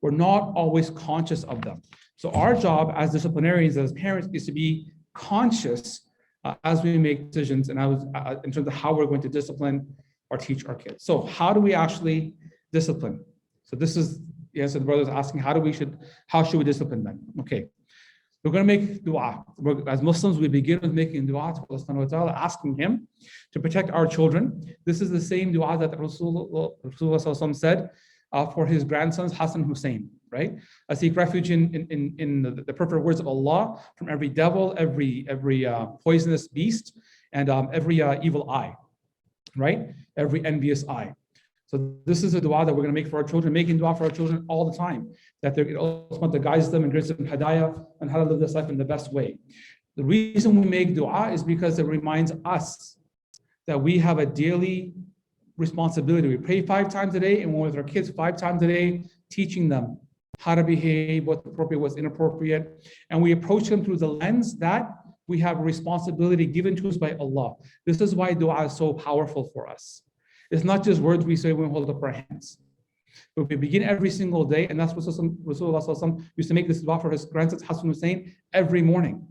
we're not always conscious of them. So our job as disciplinarians, as parents, is to be conscious as we make decisions and in terms of how we're going to discipline or teach our kids. So how do we actually discipline? So this is, yes, the brother's asking, how should we discipline them? Okay. We're going to make dua. As Muslims, we begin with making dua to Allah subhanahu wa ta'ala, asking Him to protect our children. This is the same dua that Rasulullah said for his grandsons, Hassan and Hussein, right? I seek refuge in the perfect words of Allah from every devil, every poisonous beast, and every evil eye, right? Every envious eye. So this is a dua that we're going to make for our children, making dua for our children all the time, that Allah guides them and grants them hidayah on how to live this life in the best way. The reason we make dua is because it reminds us that we have a daily responsibility. We pray 5 times a day, and we're with our kids 5 times a day, teaching them how to behave, what's appropriate, what's inappropriate. And we approach them through the lens that we have a responsibility given to us by Allah. This is why dua is so powerful for us. It's not just words we say when we hold up our hands. But we begin every single day, and that's what Rasulullah used to make this dua for his grandsons, Hassan Hussein, every morning.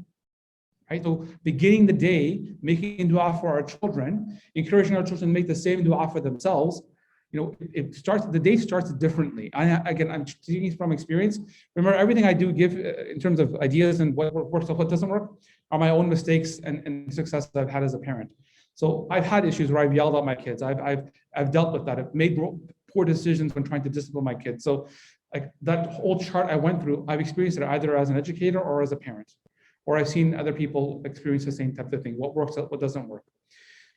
Right? So beginning the day, making dua for our children, encouraging our children to make the same dua for themselves, the day starts differently. I'm speaking from experience. Remember, everything I do give in terms of ideas and what works and what doesn't work are my own mistakes and successes I've had as a parent. So I've had issues where I've yelled at my kids. I've dealt with that. I've made poor decisions when trying to discipline my kids. So like that whole chart I went through, I've experienced it either as an educator or as a parent, or I've seen other people experience the same type of thing. What works, what doesn't work.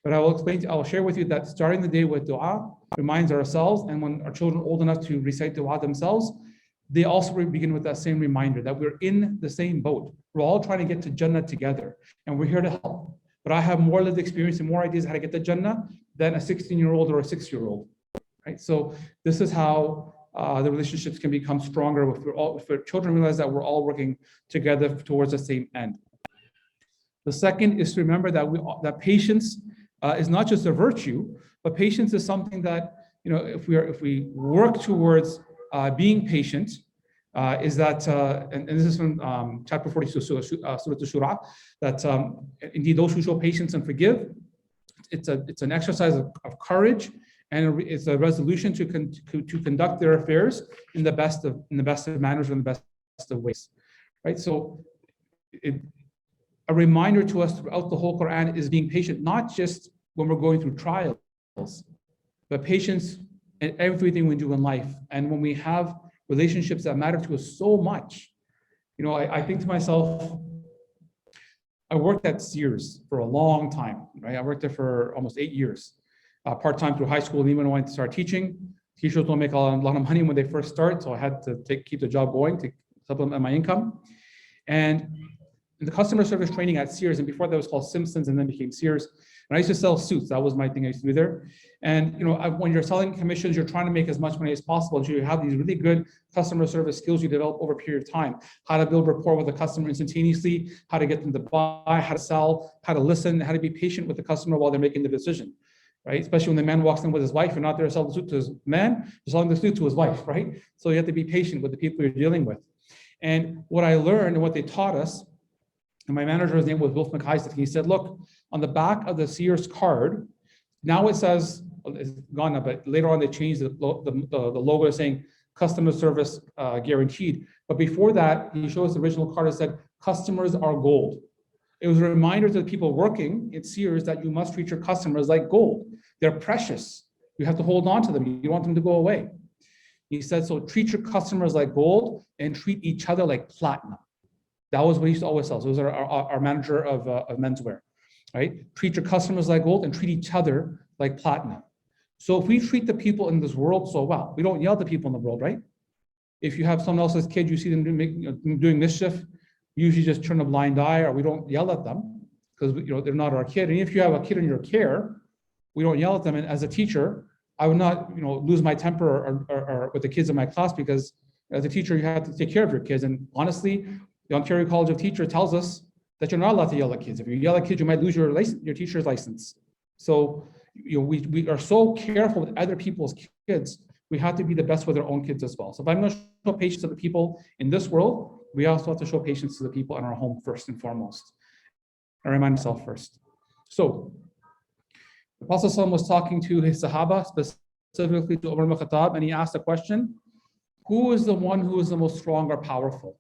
But I'll share with you that starting the day with dua reminds ourselves, and when our children are old enough to recite dua themselves, they also begin with that same reminder that we're in the same boat. We're all trying to get to Jannah together, and we're here to help. But I have more lived experience and more ideas how to get to Jannah than a 16-year-old or a 6-year-old, right? So this is how the relationships can become stronger if children realize that we're all working together towards the same end. The second is to remember that patience is not just a virtue, but patience is something that, if we work towards being patient, is that, and this is from chapter 42, Surah Al-Shura, that indeed those who show patience and forgive, it's an exercise of courage, and it's a resolution to conduct their affairs in the best of manners and the best of ways, right? So a reminder to us throughout the whole Quran is being patient, not just when we're going through trials, but patience in everything we do in life. And when we have relationships that matter to us so much, I think to myself, I worked at Sears for a long time, right? I worked there for almost 8 years, part-time through high school. And even when I went to start teaching, teachers don't make a lot of money when they first start, so I had to keep the job going to supplement my income. And in the customer service training at Sears, and before that was called Simpsons and then became Sears, and I used to sell suits. That was my thing I used to do there. And when you're selling commissions, you're trying to make as much money as possible. And so you have these really good customer service skills you develop over a period of time. How to build rapport with the customer instantaneously, how to get them to buy, how to sell, how to listen, how to be patient with the customer while they're making the decision, right? Especially when the man walks in with his wife, you're not there to sell the suit to his man, you're selling the suit to his wife, right? So you have to be patient with the people you're dealing with. And what I learned and what they taught us, and my manager's name was Wolf McHeiseth. He said, look, on the back of the Sears card, now it says, it's gone now, but later on they changed the logo saying customer service guaranteed. But before that, he showed us the original card that said, customers are gold. It was a reminder to the people working at Sears that you must treat your customers like gold. They're precious. You have to hold on to them. You don't want them to go away. He said, so treat your customers like gold and treat each other like platinum. That was what he used to always sell. So it was our manager of menswear, right? Treat your customers like gold and treat each other like platinum. So if we treat the people in this world so well, we don't yell at the people in the world, right? If you have someone else's kid, you see them doing mischief, you usually just turn a blind eye, or we don't yell at them because they're not our kid. And if you have a kid in your care, we don't yell at them. And as a teacher, I would not lose my temper or with the kids in my class, because as a teacher, you have to take care of your kids. And honestly, The Ontario College of Teachers tells us that you're not allowed to yell at kids. If you yell at kids, you might lose your license, your teacher's license. So we are so careful with other people's kids. We have to be the best with our own kids as well. So if I'm going to show patience to the people in this world, we also have to show patience to the people in our home first and foremost. I remind myself first. So the Prophet ﷺ was talking to his Sahaba, specifically to Umar ibn Khattab, and he asked the question, who is the one who is the most strong or powerful?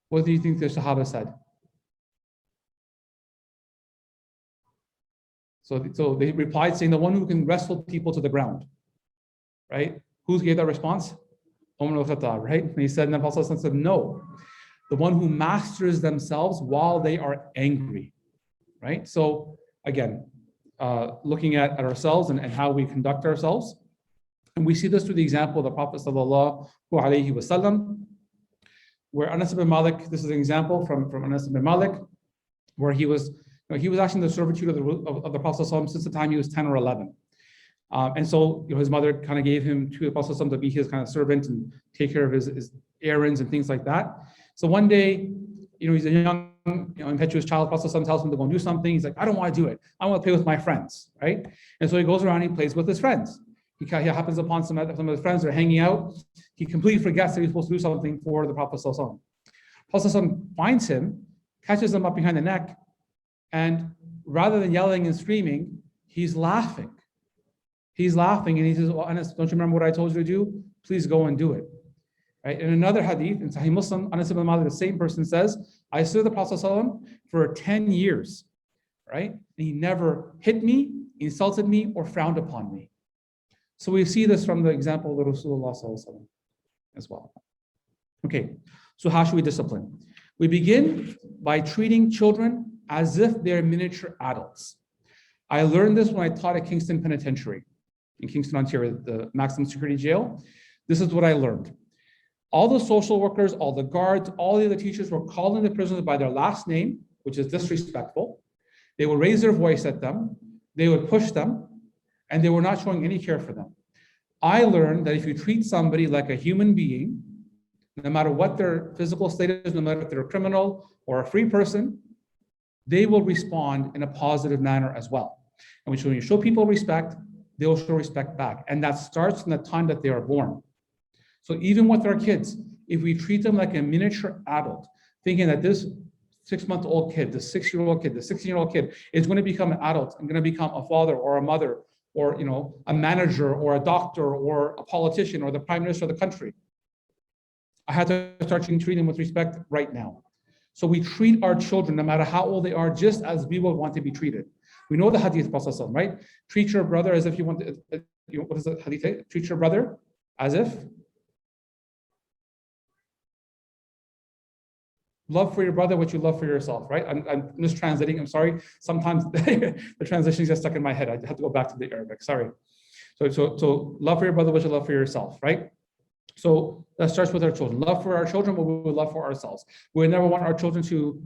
What do you think the Sahaba said? So they replied saying the one who can wrestle people to the ground, right? Who gave that response? Umar ibn Khattab, right? And he said, and the Prophet ﷺ said, no, the one who masters themselves while they are angry, right? So again, looking at ourselves and how we conduct ourselves. And we see this through the example of the Prophet sallallahu alaihi wasallam, where Anas ibn Malik, this is an example from Anas ibn Malik, where he was actually in the servitude of the Prophet sallallahu since the time he was 10 or 11. And so his mother kind of gave him to the Prophet sallallahu to be his kind of servant and take care of his errands and things like that. So one day, he's a young, impetuous child. Prophet sallallahu tells him to go and do something. He's like, I don't want to do it. I want to play with my friends, right? And so he goes around and he plays with his friends. He happens upon some of his friends that are hanging out. He completely forgets that he's supposed to do something for the Prophet sallallahu. Prophet sallallahu finds him, catches him up behind the neck, and rather than yelling and screaming, he's laughing. He's laughing and he says, well, Anas, don't you remember what I told you to do? Please go and do it. Right? In another hadith, in Sahih Muslim, Anas ibn Malik, the same person says, I served the Prophet ﷺ for 10 years, right? And he never hit me, insulted me, or frowned upon me. So we see this from the example of Rasulullah ﷺ as well. Okay, so how should we discipline? We begin by treating children as if they're miniature adults. I learned this when I taught at Kingston Penitentiary in Kingston, Ontario, the maximum security jail. This is what I learned. All the social workers, all the guards, all the other teachers were calling the prisoners by their last name, which is disrespectful. They would raise their voice at them. They would push them, and they were not showing any care for them. I learned that if you treat somebody like a human being, no matter what their physical status, no matter if they're a criminal or a free person, they will respond in a positive manner as well. And when you show people respect, they will show respect back. And that starts from the time that they are born. So even with our kids, if we treat them like a miniature adult, thinking that this 6-month-old kid, the 6-year-old kid, the 16-year-old kid is going to become an adult and going to become a father or a mother or a manager or a doctor or a politician or the prime minister of the country, I had to start treating them with respect right now. So we treat our children, no matter how old they are, just as we would want to be treated. We know the hadith, right? Treat your brother as if you want to, what does the hadith say? Treat your brother as if. Love for your brother what you love for yourself, right? I'm mistranslating, I'm sorry. Sometimes the translations get stuck in my head. I have to go back to the Arabic, sorry. So love for your brother what you love for yourself, right? So that starts with our children. Love for our children what we would love for ourselves. We never want our children to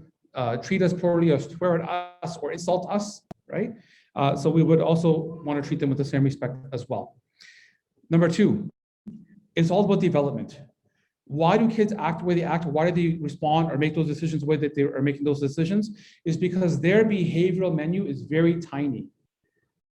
treat us poorly or swear at us or insult us, right? So we would also want to treat them with the same respect as well. Number 2, it's all about development. Why do kids act the way they act? Why do they respond or make those decisions the way that they are making those decisions? Is because their behavioral menu is very tiny.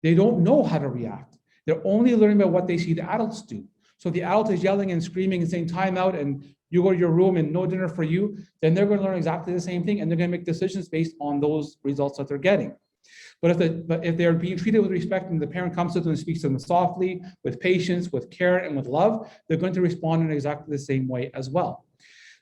They don't know how to react. They're only learning about what they see the adults do. So if the adult is yelling and screaming and saying time out and you go to your room and no dinner for you, then they're going to learn exactly the same thing and they're going to make decisions based on those results that they're getting. But if they're being treated with respect and the parent comes to them and speaks to them softly, with patience, with care, and with love, they're going to respond in exactly the same way as well.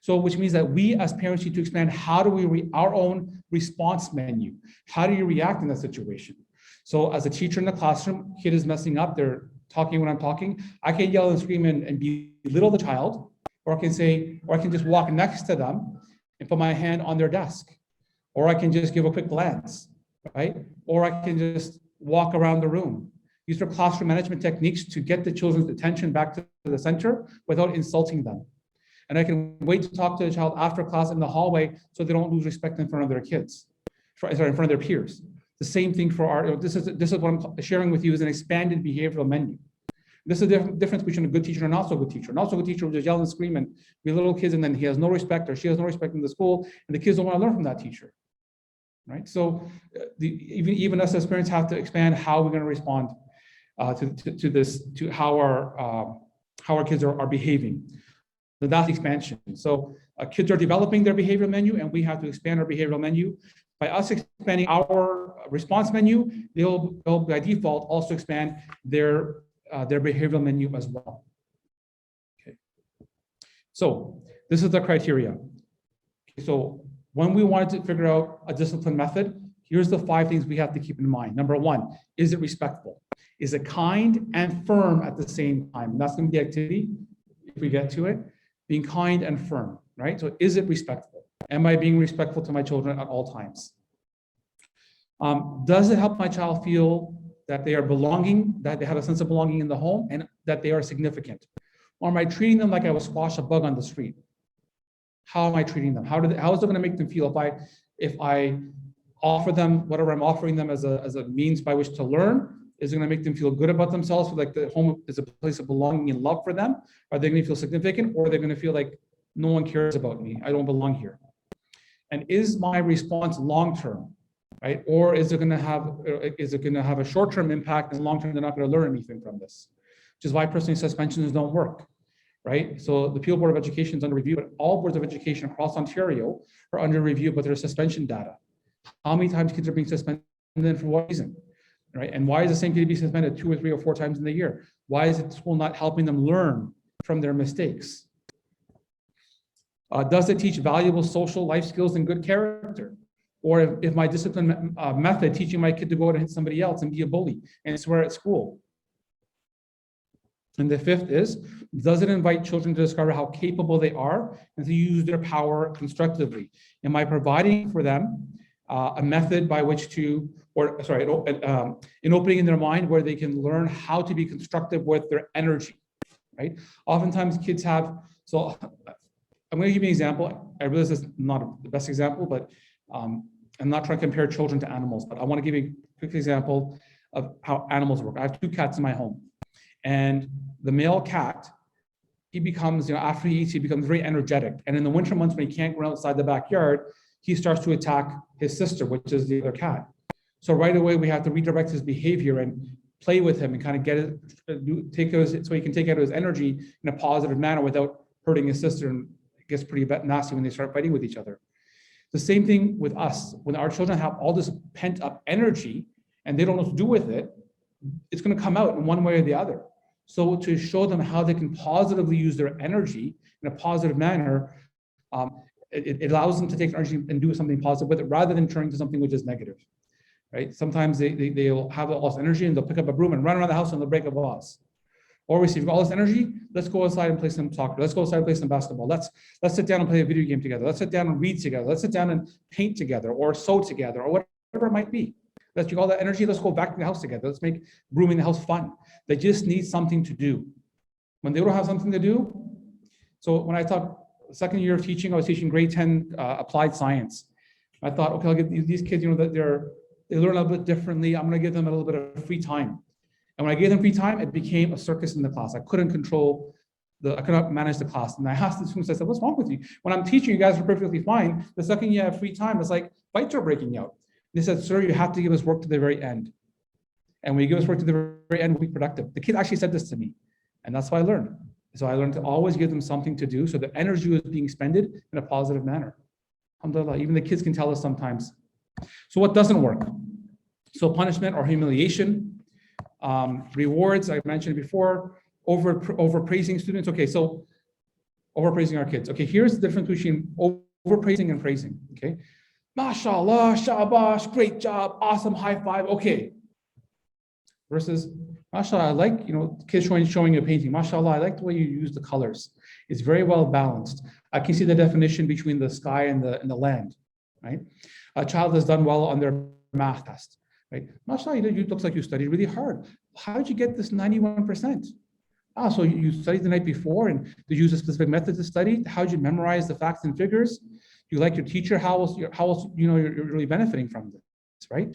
So which means that we as parents need to expand how do we our own response menu. How do you react in that situation? So as a teacher in the classroom, kid is messing up, they're talking when I'm talking, I can yell and scream and belittle the child, or I can just walk next to them and put my hand on their desk, or I can just give a quick glance, right? Or I can just walk around the room. These are classroom management techniques to get the children's attention back to the center without insulting them. And I can wait to talk to the child after class in the hallway so they don't lose respect in front of their kids, in front of their peers. The same thing for this is what I'm sharing with you is an expanded behavioral menu, This is the difference between a good teacher and a not so good teacher. Not so good teacher will just yell and scream and be little kids, and then he has no respect or she has no respect in the school, and the kids don't want to learn from that teacher, right? So even us as parents have to expand how we're going to respond to this, to how our kids are behaving. So that's expansion. So kids are developing their behavioral menu, and we have to expand our behavioral menu. By us expanding our response menu, they'll by default also expand their behavioral menu as well. Okay. So this is the criteria. So when we wanted to figure out a discipline method, here's the 5 things we have to keep in mind. Number 1, is it respectful? Is it kind and firm at the same time? And that's going to be the activity if we get to it. Being kind and firm, right? So is it respectful? Am I being respectful to my children at all times? Does it help my child feel that they are belonging, that they have a sense of belonging in the home, and that they are significant? Or am I treating them like I would squash a bug on the street? How am I treating them? How is it going to make them feel if I offer them whatever I'm offering them as a means by which to learn? Is it going to make them feel good about themselves, like the home is a place of belonging and love for them? Are they going to feel significant, or are they going to feel like no one cares about me? I don't belong here. And is my response long-term, right? Or is it going to have a short-term impact, and long-term they're not going to learn anything from this? Which is why personally suspensions don't work, right? So the Peel Board of Education is under review, but all boards of education across Ontario are under review with their suspension data. How many times kids are being suspended and for what reason? Right? And why is the same kid being suspended 2 or 3 or 4 times in the year? Why is it school not helping them learn from their mistakes? Does it teach valuable social life skills and good character? Or if my discipline method teaching my kid to go out and hit somebody else and be a bully and swear at school? And the 5th is, does it invite children to discover how capable they are and to use their power constructively? Am I providing for them a method by which to, an opening in their mind where they can learn how to be constructive with their energy, right? Oftentimes kids have, so I'm going to give you an example. I realize this is not the best example, but I'm not trying to compare children to animals, but I want to give you a quick example of how animals work. I have 2 cats in my home, and the male cat, he becomes, after he eats, he becomes very energetic. And in the winter months when he can't go outside the backyard, he starts to attack his sister, which is the other cat. So right away, we have to redirect his behavior and play with him and kind of get it, so he can take out his energy in a positive manner without hurting his sister, and it gets pretty nasty when they start fighting with each other. The same thing with us. When our children have all this pent up energy and they don't know what to do with it, it's going to come out in one way or the other. So to show them how they can positively use their energy in a positive manner, it allows them to take energy and do something positive with it rather than turning to something which is negative, right? Sometimes they'll have all this energy and they'll pick up a broom and run around the house and they'll break a vase. Or we see, all this energy, let's go outside and play some soccer. Let's go outside and play some basketball. Let's sit down and play a video game together. Let's sit down and read together. Let's sit down and paint together or sew together or whatever it might be. Let's use all that energy. Let's go back to the house together. Let's make brooming the house fun. They just need something to do. When they don't have something to do, so when I taught second year of teaching, I was teaching grade 10 applied science. I thought, okay, I'll give these kids, that they learn a little bit differently. I'm going to give them a little bit of free time. And when I gave them free time, it became a circus in the class. I couldn't manage the class. And I asked the students, I said, what's wrong with you? When I'm teaching, you guys are perfectly fine. The second you have free time, it's like fights are breaking out. They said, sir, you have to give us work to the very end. And when you give us work to the very end, we'll be productive. The kid actually said this to me. And that's what I learned. So I learned to always give them something to do so the energy was being expended in a positive manner. Alhamdulillah, even the kids can tell us sometimes. So what doesn't work? So punishment or humiliation, rewards, I mentioned before, overpraising students. Okay, so overpraising our kids. Okay, here's the difference between overpraising and praising. Okay, mashallah, shabash, great job, awesome, high five. Okay, versus mashallah, I like, kids showing you a painting. Mashallah, I like the way you use the colors. It's very well balanced. I can see the definition between the sky and the land, right? A child has done well on their math test, right? Mashallah, it looks like you studied really hard. How did you get this 91%? So you studied the night before and did you use a specific method to study? How did you memorize the facts and figures? Do you like your teacher? How else you're really benefiting from this, right?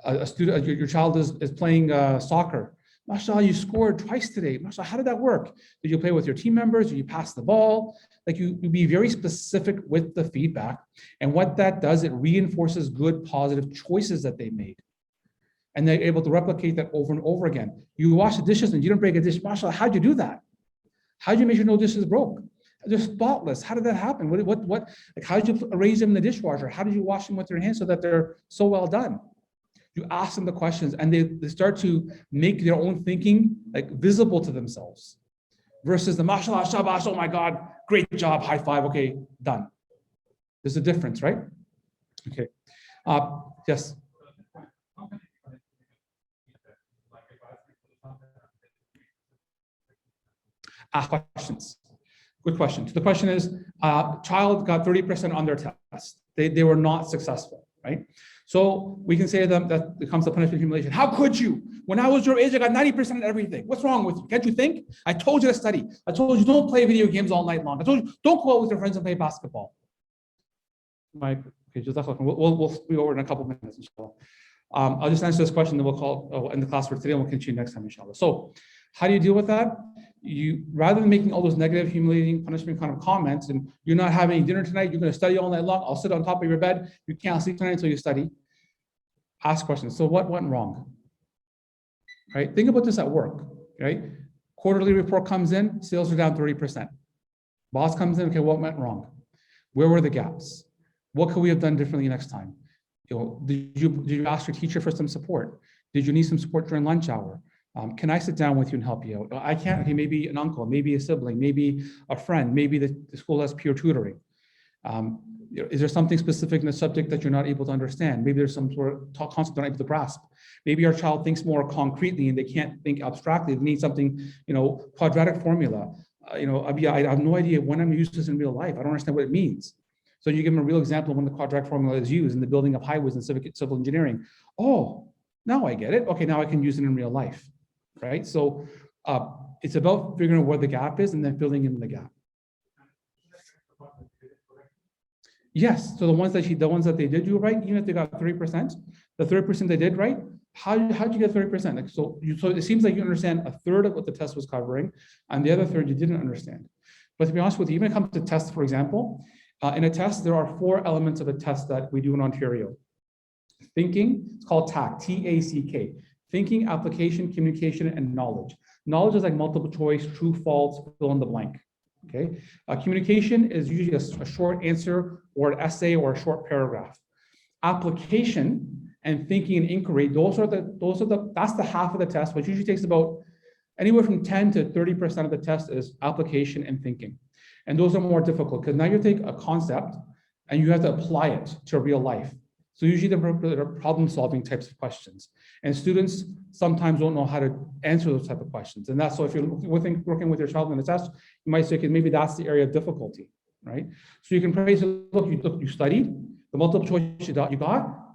A student, your child is playing soccer. mashallah, you scored twice today. Mashallah, how did that work? Did you play with your team members? Did you pass the ball? Like you be very specific with the feedback. And what that does, it reinforces good, positive choices that they made. And they're able to replicate that over and over again. You wash the dishes and you didn't break a dish. Mashallah, how'd you do that? How'd you make sure no dishes broke? They're spotless. How did that happen? Like how did you arrange them in the dishwasher? How did you wash them with your hands so that they're so well done? You ask them the questions and they start to make their own thinking like visible to themselves versus the mashallah, shabash, oh my God, great job, high five, okay, done. There's a difference, right? Okay, yes. Ask questions. Good question. So the question is, child got 30% on their test. They were not successful, right? So we can say to them that it comes to punishment humiliation. How could you? When I was your age, I got 90% of everything. What's wrong with you? Can't you think? I told you to study. I told you don't play video games all night long. I told you don't go out with your friends and play basketball. Okay, we'll be over in a couple of minutes, inshallah. I'll just answer this question, then we'll end the class for today, and we'll continue next time, inshallah. So how do you deal with that? You, rather than making all those negative, humiliating, punishment kind of comments, and you're not having dinner tonight, you're going to study all night long, I'll sit on top of your bed, you can't sleep tonight until you study. Ask questions. So what went wrong? Right? Think about this at work, right? Quarterly report comes in, sales are down 30%. Boss comes in, okay, what went wrong? Where were the gaps? What could we have done differently next time? You know, did you ask your teacher for some support? Did you need some support during lunch hour? Can I sit down with you and help you out? I can't, okay, maybe an uncle, maybe a sibling, maybe a friend, maybe the school has peer tutoring. Is there something specific in the subject that you're not able to understand? Maybe there's some sort of concept they're not able to grasp. Maybe your child thinks more concretely and they can't think abstractly. They need something, quadratic formula. I have no idea when I'm used to this in real life. I don't understand what it means. So you give them a real example of when the quadratic formula is used in the building of highways and civil engineering. Oh, now I get it. Okay, now I can use it in real life, right? So it's about figuring out where the gap is and then filling in the gap. Yes, so the ones that they did do right, even if they got 3%, the 3% they did right, how'd you get 30%? Like, so it seems like you understand a third of what the test was covering, and the other third you didn't understand. But to be honest with you, even when it comes to tests, for example, in a test, there are 4 elements of a test that we do in Ontario. Thinking, it's called TACK, T-A-C-K. Thinking, application, communication, and knowledge. Knowledge is like multiple choice, true, false, fill in the blank. Okay. Communication is usually a short answer or an essay or a short paragraph. Application and thinking and inquiry, that's the half of the test, which usually takes about anywhere from 10 to 30% of the test is application and thinking. And those are more difficult because now you take a concept and you have to apply it to real life. So usually they're problem-solving types of questions. And students sometimes don't know how to answer those type of questions. And that's so if you're working with your child in a test, you might say, okay, maybe that's the area of difficulty, right? So you can praise, look, you studied, the multiple choice you got, fill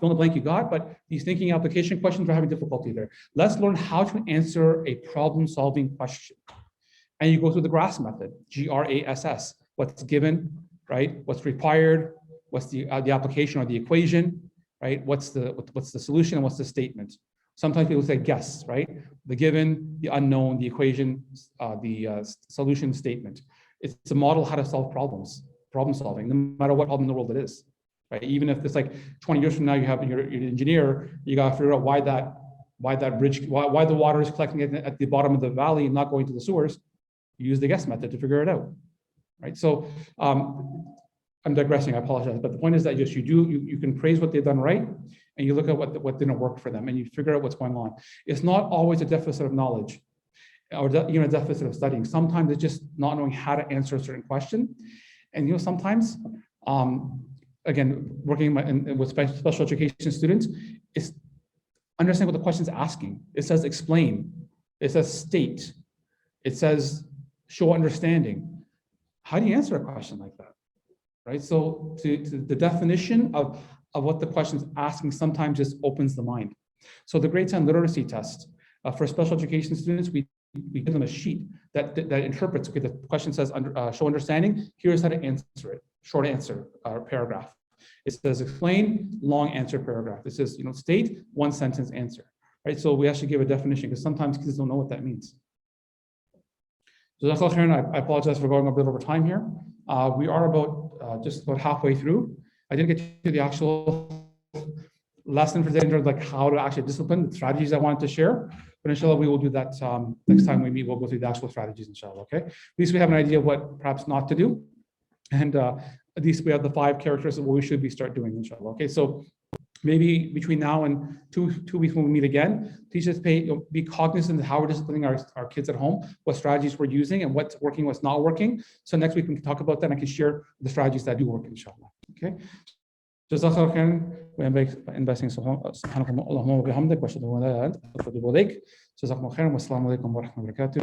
in the blank you got, but these thinking application questions are having difficulty there. Let's learn how to answer a problem-solving question. And you go through the GRASS method, G-R-A-S-S, what's given, right? What's required, what's the application or the equation, right? What's the solution and what's the statement? Sometimes people say guess, right? The given, the unknown, the equation, the solution statement. It's a model how to solve problems, problem solving, no matter what problem in the world it is, right? Even if it's like 20 years from now, you're an engineer, you got to figure out why that bridge, why the water is collecting at the bottom of the valley and not going to the sewers. You use the guess method to figure it out, right? So I'm digressing, I apologize, but the point is that yes, you can praise what they've done right, and you look at what didn't work for them, and you figure out what's going on. It's not always a deficit of knowledge, or a deficit of studying. Sometimes it's just not knowing how to answer a certain question, and sometimes, again, working with special education students, is understand what the question's asking. It says explain, it says state, it says show understanding. How do you answer a question like that? Right, so to the definition of what the question's asking sometimes just opens the mind. So the grade 10 literacy test for special education students, we give them a sheet that interprets. Okay, the question says show understanding. Here's how to answer it. Short answer paragraph. It says explain, long answer paragraph. It says state, 1 sentence answer. right? So we actually give a definition because sometimes kids don't know what that means. So I apologize for going a bit over time here. We are about just about halfway through. I didn't get to the actual lesson for today in terms of like how to actually discipline, the strategies I wanted to share. But inshallah, we will do that next time we meet. We'll go through the actual strategies, inshallah. Okay. At least we have an idea of what perhaps not to do. And at least we have the 5 characters of what we should start doing, inshallah. Okay. So maybe between now and two weeks when we meet again, teachers be cognizant of how we're disciplining our kids at home, what strategies we're using and what's working, what's not working. So next week we can talk about that and I can share the strategies that do work, inshallah. Okay. Jazakallah khairan. We're investing subhanakallah wa bihamdik wa ashhadu an la ilaha illa anta astaghfiruka wa atubu ilaik. Jazakumullah khairan wa assalamu alaikum wa rahmatullahi wa barakatuh.